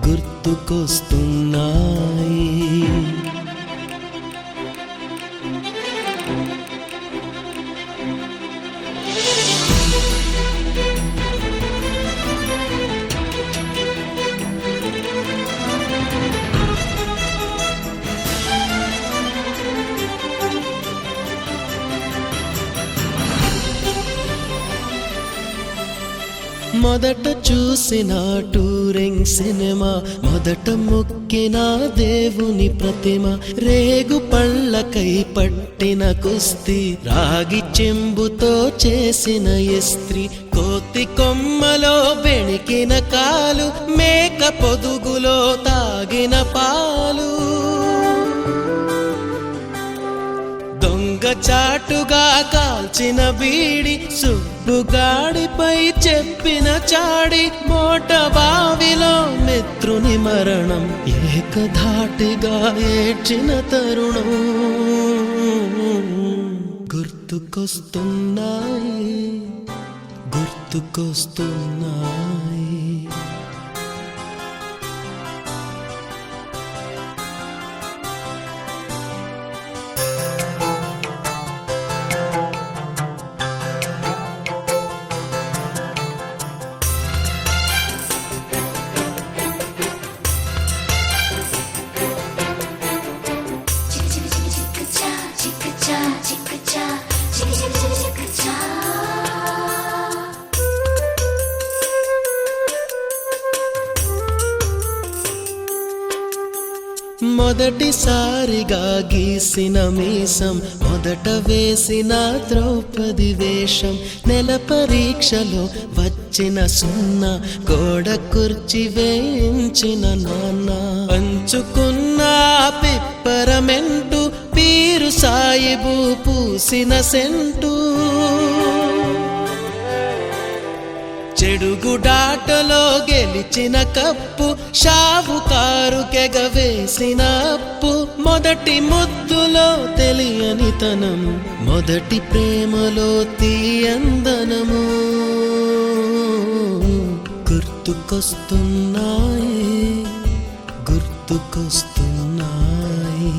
గుర్తుకొస్తున్నాయి. మొదట చూసిన టూరింగ్ సినిమా, మొదట మొక్కిన దేవుని ప్రతిమ, రేగు పళ్ళకై పట్టిన కుస్తీ, రాగి చెంబుతో చేసిన ఇస్త్రీ, కోతి కొమ్మలో బెణికిన కాలు, మేక పొదుగులో తాగిన పాలు, దొంగ చాటుగా కాల్చిన బీడి, సుబ్బుగాడిపై చెప్పిన చాడి, మోట బావిలో మిత్రుని మరణం, ఏకధాటిగా ఏడ్చిన తరుణం గుర్తుకొస్తున్నాయి గుర్తుకొస్తున్నాయి. మొదటిసారిగా గీసిన మీసం, మొదట వేసిన ద్రౌపది వేషం, నెల పరీక్షలో వచ్చిన సున్నా, గోడ కుర్చీ వేయించిన నాన్న, పంచుకున్న పిప్పరమెంటు, పీరు సాయిబు పూసిన సెంటు, చెడుగుడాటలో గెలిచిన కప్పు, షావుకారు కెగవేసిన అప్పు, మొదటి ముద్దులో తెలియని తనము, మొదటి ప్రేమలో తీయందనము గుర్తుకొస్తున్నాయి గుర్తుకొస్తున్నాయి.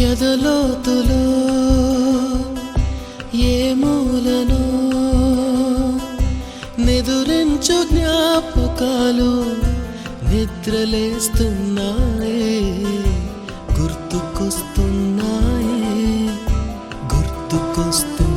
ఎదలోతులో ఏ మూలను నిదురించు జ్ఞాపకాలు నిద్రలేస్తున్నాయి గుర్తుకొస్తున్నాయి గుర్తుకొస్తున్నాయి.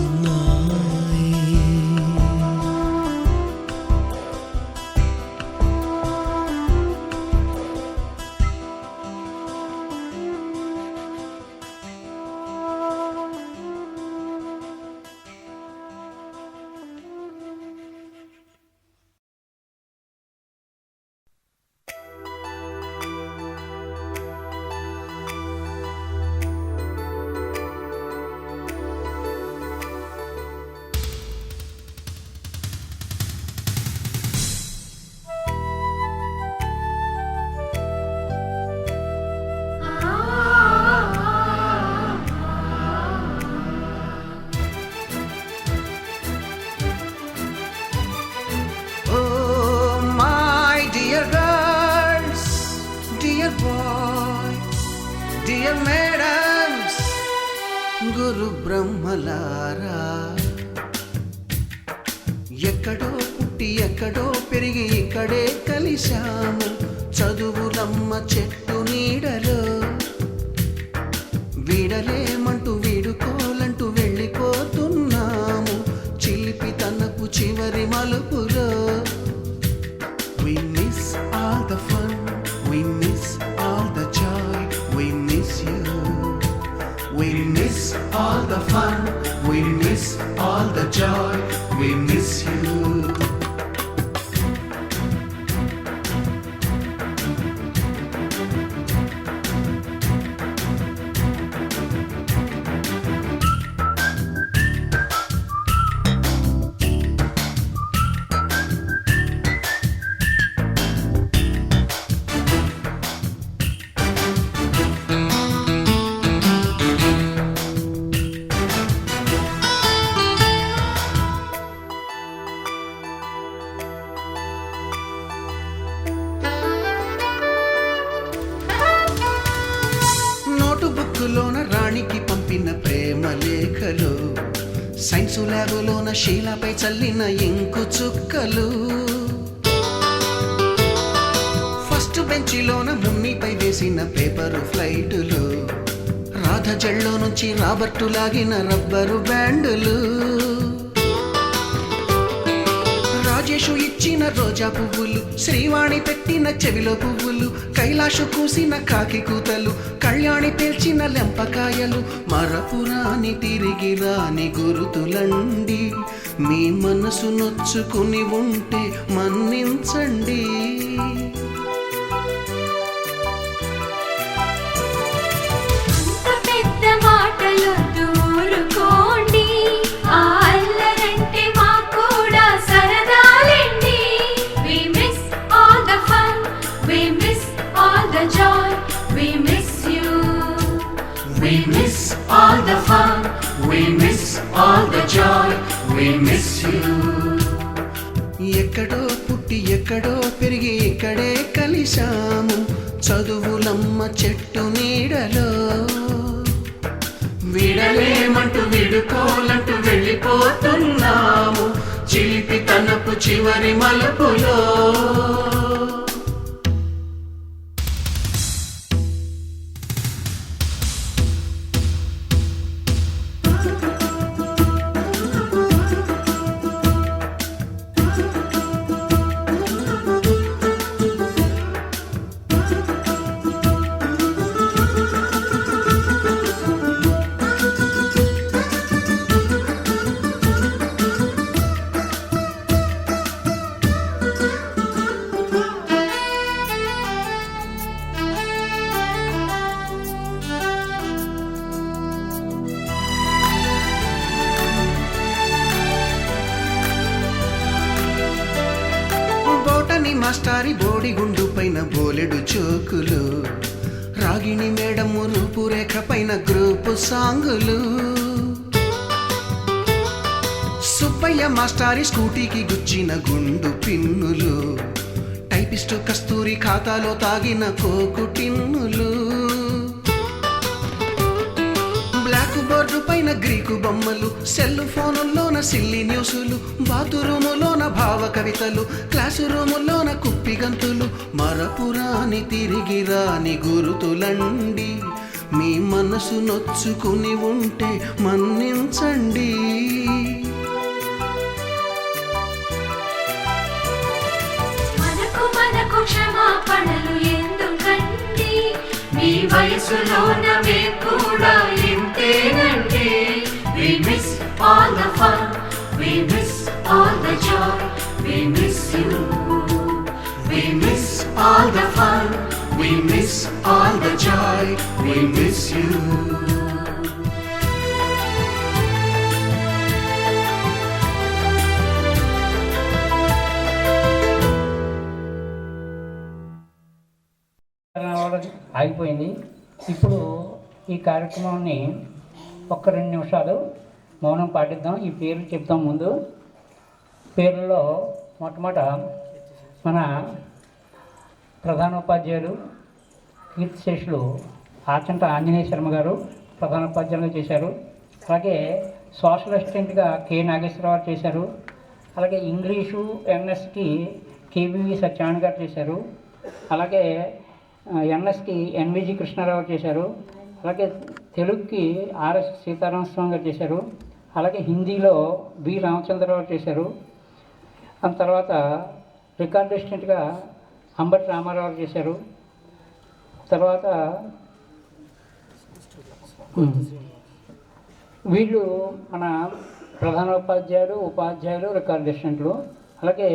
గురు బ్రహ్మలారా, ఎక్కడో పుట్టి ఎక్కడో పెరిగి ఇక్కడే కలిశాము, చదువులమ్మ చెట్టు నీడలో, వీడలేమంటూ వీడుకోలంటూ వెళ్ళిపోతున్నాము, చిలిపి తనపు చివరి మలుపులో. We miss all the fun, we miss all the joy, we miss you. We miss all the fun, we miss all the joy, we miss you. Science ల్యాబులోన శీలపై చల్లిన ఇంకు చుక్కలు, ఫస్ట్ బెంచిలోన మున్నిపై వేసిన పేపరు ఫ్లైటులు, రాధ జల్లో నుంచి రాబర్టు లాగిన rubber బ్యాండులు, Rajesh ఇచ్చిన రోజా పువ్వులు, శ్రీవాణి పెట్టిన చెవిలో పువ్వులు, కైలాషు కూసిన కాకి కూతలు, కళ్యాణి పేల్చిన లెంపకాయలు, మరపురాని తిరిగి రాని గురుతులండి. మీ మనసు నొచ్చుకుని ఉంటే మన్నించండి. పెద్ద మాటలొద్దు ఊరుకోండి, ఆ అల్లరంటే మాకు కూడా సరదాలండి. We miss all the fun, we miss all the joy, we miss you. We miss all the fun, we miss all the joy, we miss you. ఎక్కడో పుట్టి ఎక్కడో పెరిగి ఇక్కడే కలిశాము, చదువులమ్మ చెట్టు నీడలో. విడలేమంటూ విడుకోలంటూ వెళ్ళిపోతున్నాము, చిలిపి తనపు చివరి మలుపులో. మాస్టారి బోడిగుండు పైన బోలెడు చోకులు, రాగిణి మేడము రూపురేఖ పైన గ్రూపు సాంగులు, సుబ్బయ్య మాస్టారి స్కూటీకి గుచ్చిన గుండు పిన్నులు, టైపిస్టు కస్తూరి ఖాతాలో తాగిన కోకు టిన్నులు, బ్లాక్ బోర్డు పైన గ్రీకు బొమ్మలు, సెల్ ఫోనుల్లోన సిల్లి న్యూసులు, బాతురూములోన భావ కవితలు, క్లాసు రూములోన కుప్పి గంతులు, మరపురాని తిరిగి రాని గురుతులండి. మీ మనసు నొచ్చుకుని ఉంటే మన్నించండి. మనకు క్షమాపణలు ఎందుకండి, మీ వయసులోన మేము కూడా ఇంతేనండి. We miss all the fun, we miss all the joy, we miss you. We miss all the fun, we miss all the joy, we miss you. ఆగిపోయింది. ఇప్పుడు ఈ కార్యక్రమాన్ని ఒక్క 2 నిమిషాలు మౌనం పాటిద్దాం. ఈ పేర్లు చెప్తాం. ముందు పేర్లలో మొట్టమొదట మన ప్రధానోపాధ్యాయులు కీర్తిశేషులు ఆచంట ఆంజనేయ శర్మ గారు ప్రధానోపాధ్యాయులుగా చేశారు. అలాగే సోషల్ అసిస్టెంట్గా కె నాగేశ్వరరావు చేశారు. అలాగే ఇంగ్లీషు ఎన్ఎస్కి కేవీవి సత్యనారాయణ గారు చేశారు. అలాగే ఎన్ఎస్కి ఎన్విజి కృష్ణారావు చేశారు. అలాగే తెలుగుకి ఆర్ఎస్ సీతారామస్వామి గారు చేశారు. అలాగే హిందీలో బి రామచంద్రరావు చేశారు. ఆ తర్వాత రికార్డ్ అసిస్టెంట్గా అంబటి రామారావు చేశారు. తర్వాత వీళ్ళు మన ప్రధానోపాధ్యాయులు, ఉపాధ్యాయులు, రికార్డ్ అసిస్టెంట్లు. అలాగే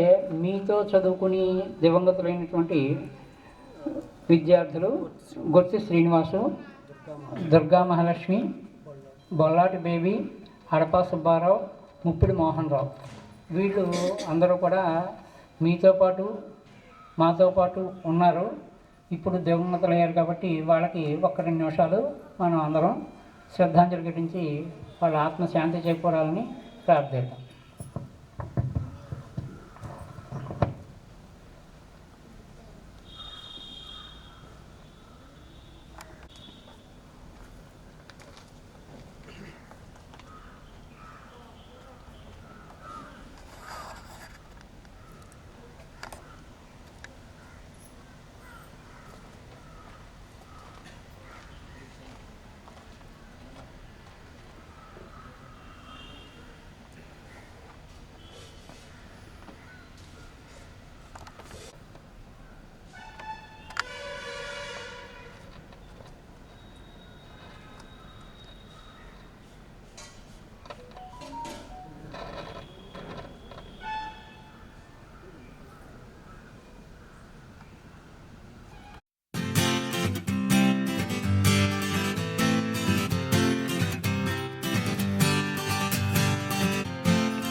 మీతో చదువుకుని దివంగతులైనటువంటి విద్యార్థులు గొత్తి శ్రీనివాసు, దుర్గా మహాలక్ష్మి, బొల్లాటి బేబీ, హడపా సుబ్బారావు, ముప్పిడి మోహన్ రావు. వీళ్ళు అందరూ కూడా మీతో పాటు మాతో పాటు ఉన్నారు. ఇప్పుడు దివంగతులయ్యారు కాబట్టి వాళ్ళకి ఒక్క 2 నిమిషాలు మనం అందరం శ్రద్ధాంజలి ఘటించి వాళ్ళ ఆత్మశాంతి చేకూరాలని ప్రార్థిద్దాం.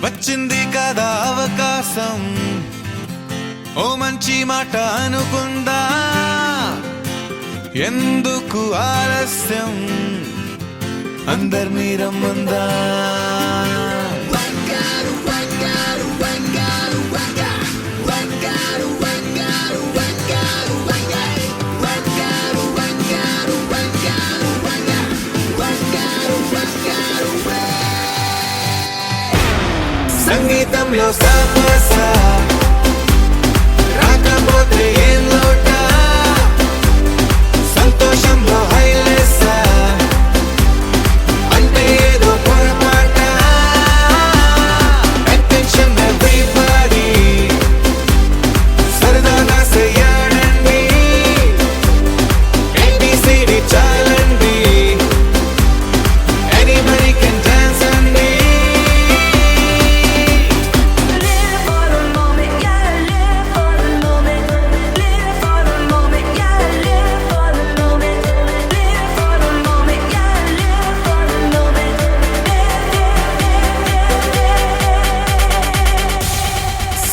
వచ్చింది కదా అవకాశం, ఓ మంచి మాట అనుకుందా, ఎందుకు ఆలస్యం, అందర్నీ రమ్మందా. సంగీతంలో సాపస రాకపోతే ఏం లోట, సంతోషంలో హైలెస్ అంటే ఏదో పొరపాట. అటెన్షన్ ఎవ్రీబడీ సరదాగా చేయాలండి, ABCD చాలండి, ఎనీబడీ కెన్ డాన్స్ అండి.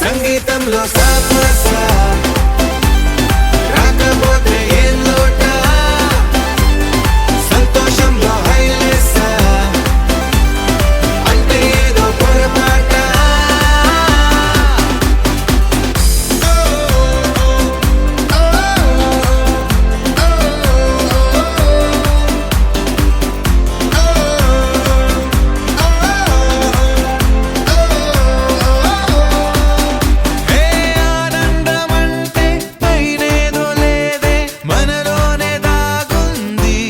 సంగీతంలో సాపస రాకపోతే ఏం లోట, సంతోషంలో హైలెస్ అంటే ఏదో పొరపాట. ఆనందమంటే పైనేదో లేదే, మనలోనే దాగుంది.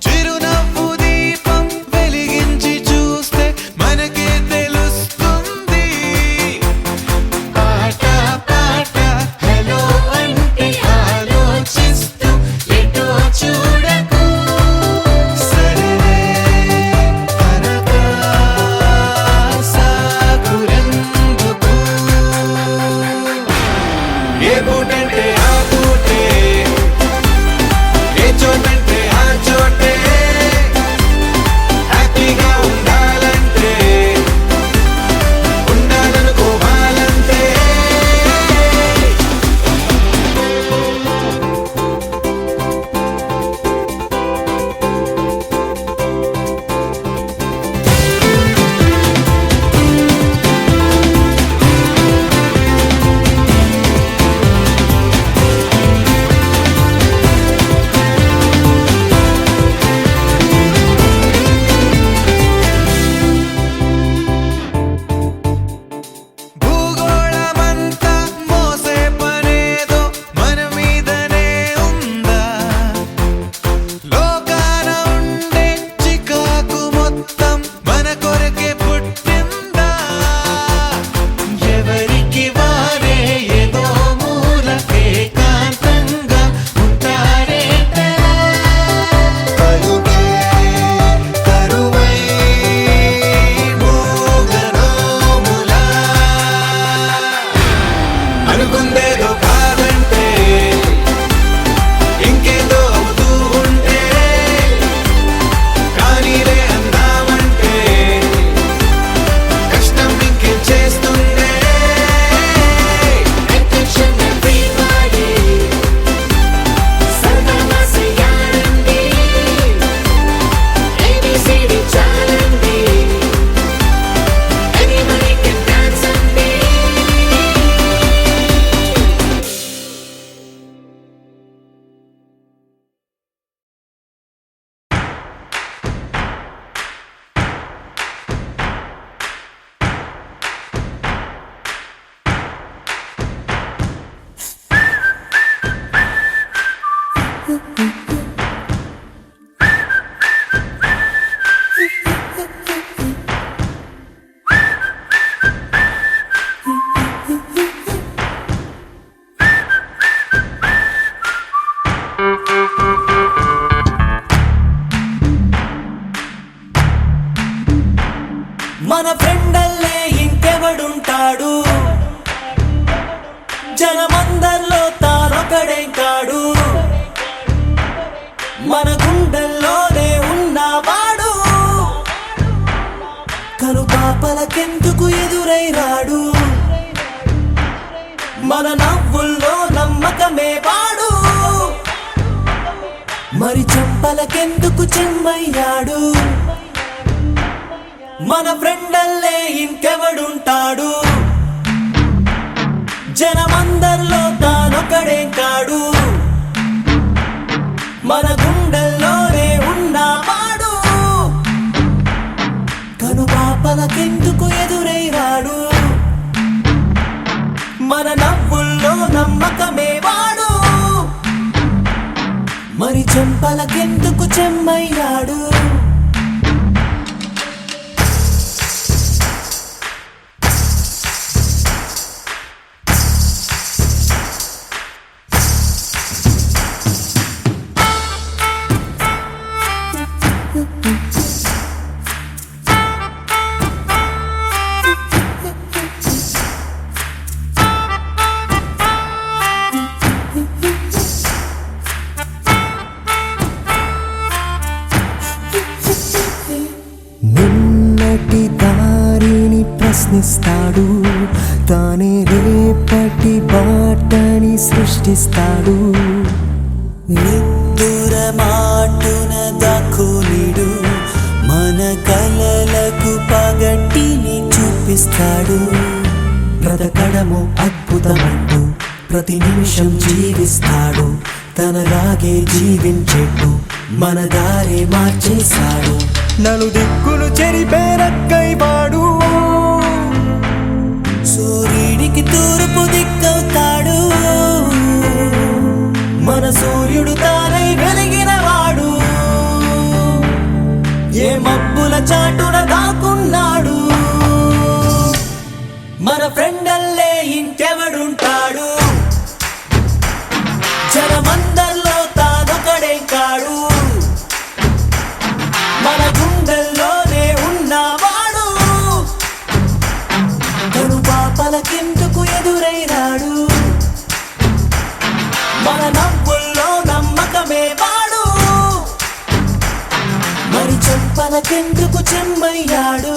చిరునవ్వు దీపం వెలిగించి చూస్తే మనకే తెలుస్తుంది. పాట పాట హలో అంటే ఆలోచిస్తూ ఎటో చూడకు, సరే తనగా సాగురెందుకు. ఏ పూటంటే ఆ పూటే, ఏ చోటంటే ఆ చోటే, హ్యాపీగా ఉండాలంటే ఉండాలనుకోవాలంటే. భూగోళమంతా మోసే పనేదో మన మీదనే ఉందా, లోకాన ఉండే చికాకు మొత్తం మన కొరకే పుట్టిందా. ఎవరికి వారే ఏదో మూల ఏకాంతంగా ఉంటారేటలా, కరువై కరువై మోగనోములా. అనుకుందేదో కాదంటే ఇంకేదో అవుతూ ఉంటే, కానీలే అందామంటే కష్టం ఇంకేం చేస్తుందే. అటెన్షన్ ఎవ్రీబడీ సరదాగా చేయాలండి, ABCD చాలండి, ఎనీబడీ కెన్ డాన్స్ అండి. మన ఫ్రెండల్లే ఇంకెవడుంటాడు, జనమందరిలో తానొకడే కాడు, మన గుండెల్లోనే ఉన్నవాడు. కను పాపలకెందుకు ఎదురై రాడు మన నవ్వుల్లో నమ్మకమే వాడు మరి చెంపలకెందుకు చెమ్మయ్యాడు మన ఫ్రెండల్లే ఇంకెవడుంటాడు జనమందరిలో తానొకడే కాడు మన గుండెల్లోనే ఉన్నవాడు కను పాపలకెందుకు ఎదురై రాడు మన నవ్వుల్లో నమ్మకమే వాడు మరి చెంపలకెందుకు చెమ్మయ్యాడు నిన్నటి దారిని ప్రశ్నిస్తాడు తానే రేపటి బాటని సృష్టిస్తాడు నిద్దుర మాటున దాక్కునిడు మన కలలకు పగటిని చూపిస్తాడు బ్రతకడము అద్భుతమంటూ ప్రతి నిమిషం జీవిస్తాడు తనలాగే జీవించేట్టు మన దారే మార్చేశాడు నలు దిక్కులు చెరిపేరక్కైవాడు సూర్యుడికి తూర్పు దిక్కవుతాడు మన సూర్యుడు తానై వెలిగినవాడు ఏ మబ్బుల చాటున దాక్కున్నాడు మన ఫ్రెండల్లే ఇంకెవడుంటాడు జనమందరిలో తానొకడే కాడు మన గుండెల్లోనే ఉన్నవాడు కను పాపలకెందుకు ఎదురై రాడు మన నవ్వుల్లో నమ్మకమే వాడు మరి చెంపలకెందుకు చెమ్మయ్యాడు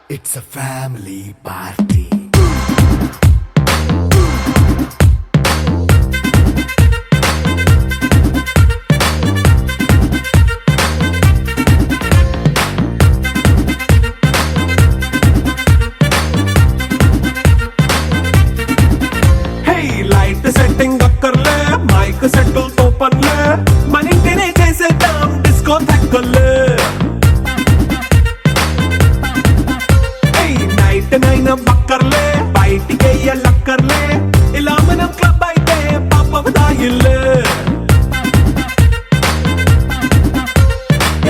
It's a family party. Light setting అక్కర్లే మైక్ సెట్టుల్ తో పనులే మన ఇంటినే చేసేద్దాం డిస్కో థక్కర్లే నైట్ నైన్ బక్కర్లే బయటికి లక్కర్లే ఇలా మనం క్లబ్ అయితే పాపం దాయిల్లే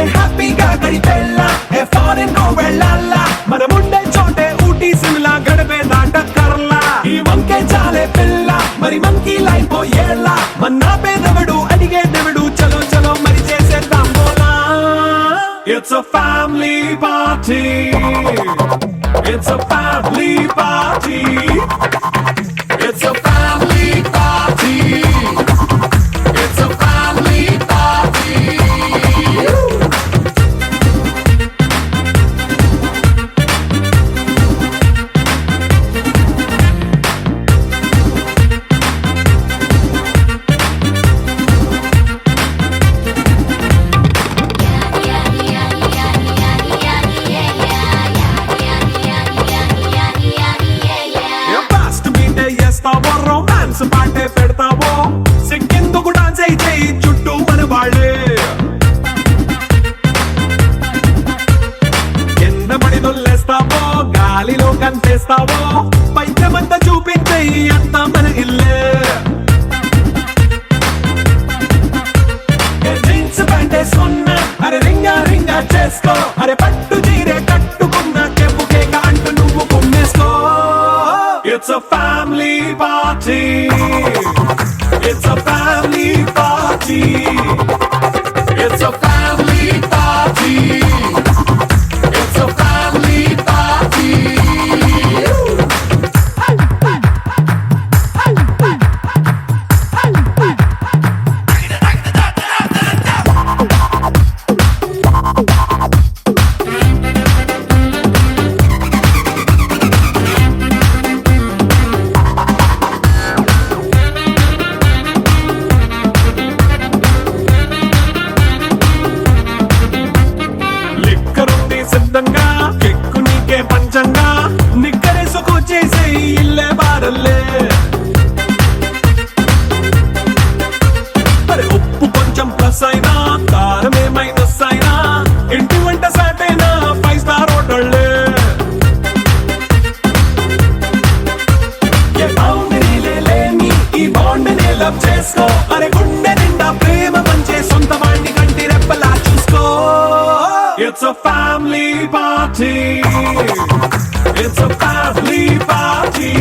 హ్యాపీగా గడిపెళ్ళా ఫారెన్ నో వెళ్ళాలా మనం ఉండే చోటే ఊటీ సిమ్లా గడిపే దాటక్కర్లా ఈ వంకే చాలే పిల్ల మరి మంకీ లైఫ్ ఏళ్ళ మన్నా పేదవడు అడిగేదెవడు చలో చలో మరి చేసేద్దాం బోలా It's a family party. It's a family party. It's a family party. It's a family party. romance పాటే పెడతావో ఫిల్అప్ చేసుకో అరే గుండె నిండా ప్రేమ పంచే సొంత వాణ్ణి కంటి రెప్పలా చూసుకో. It's a family party. It's a family party.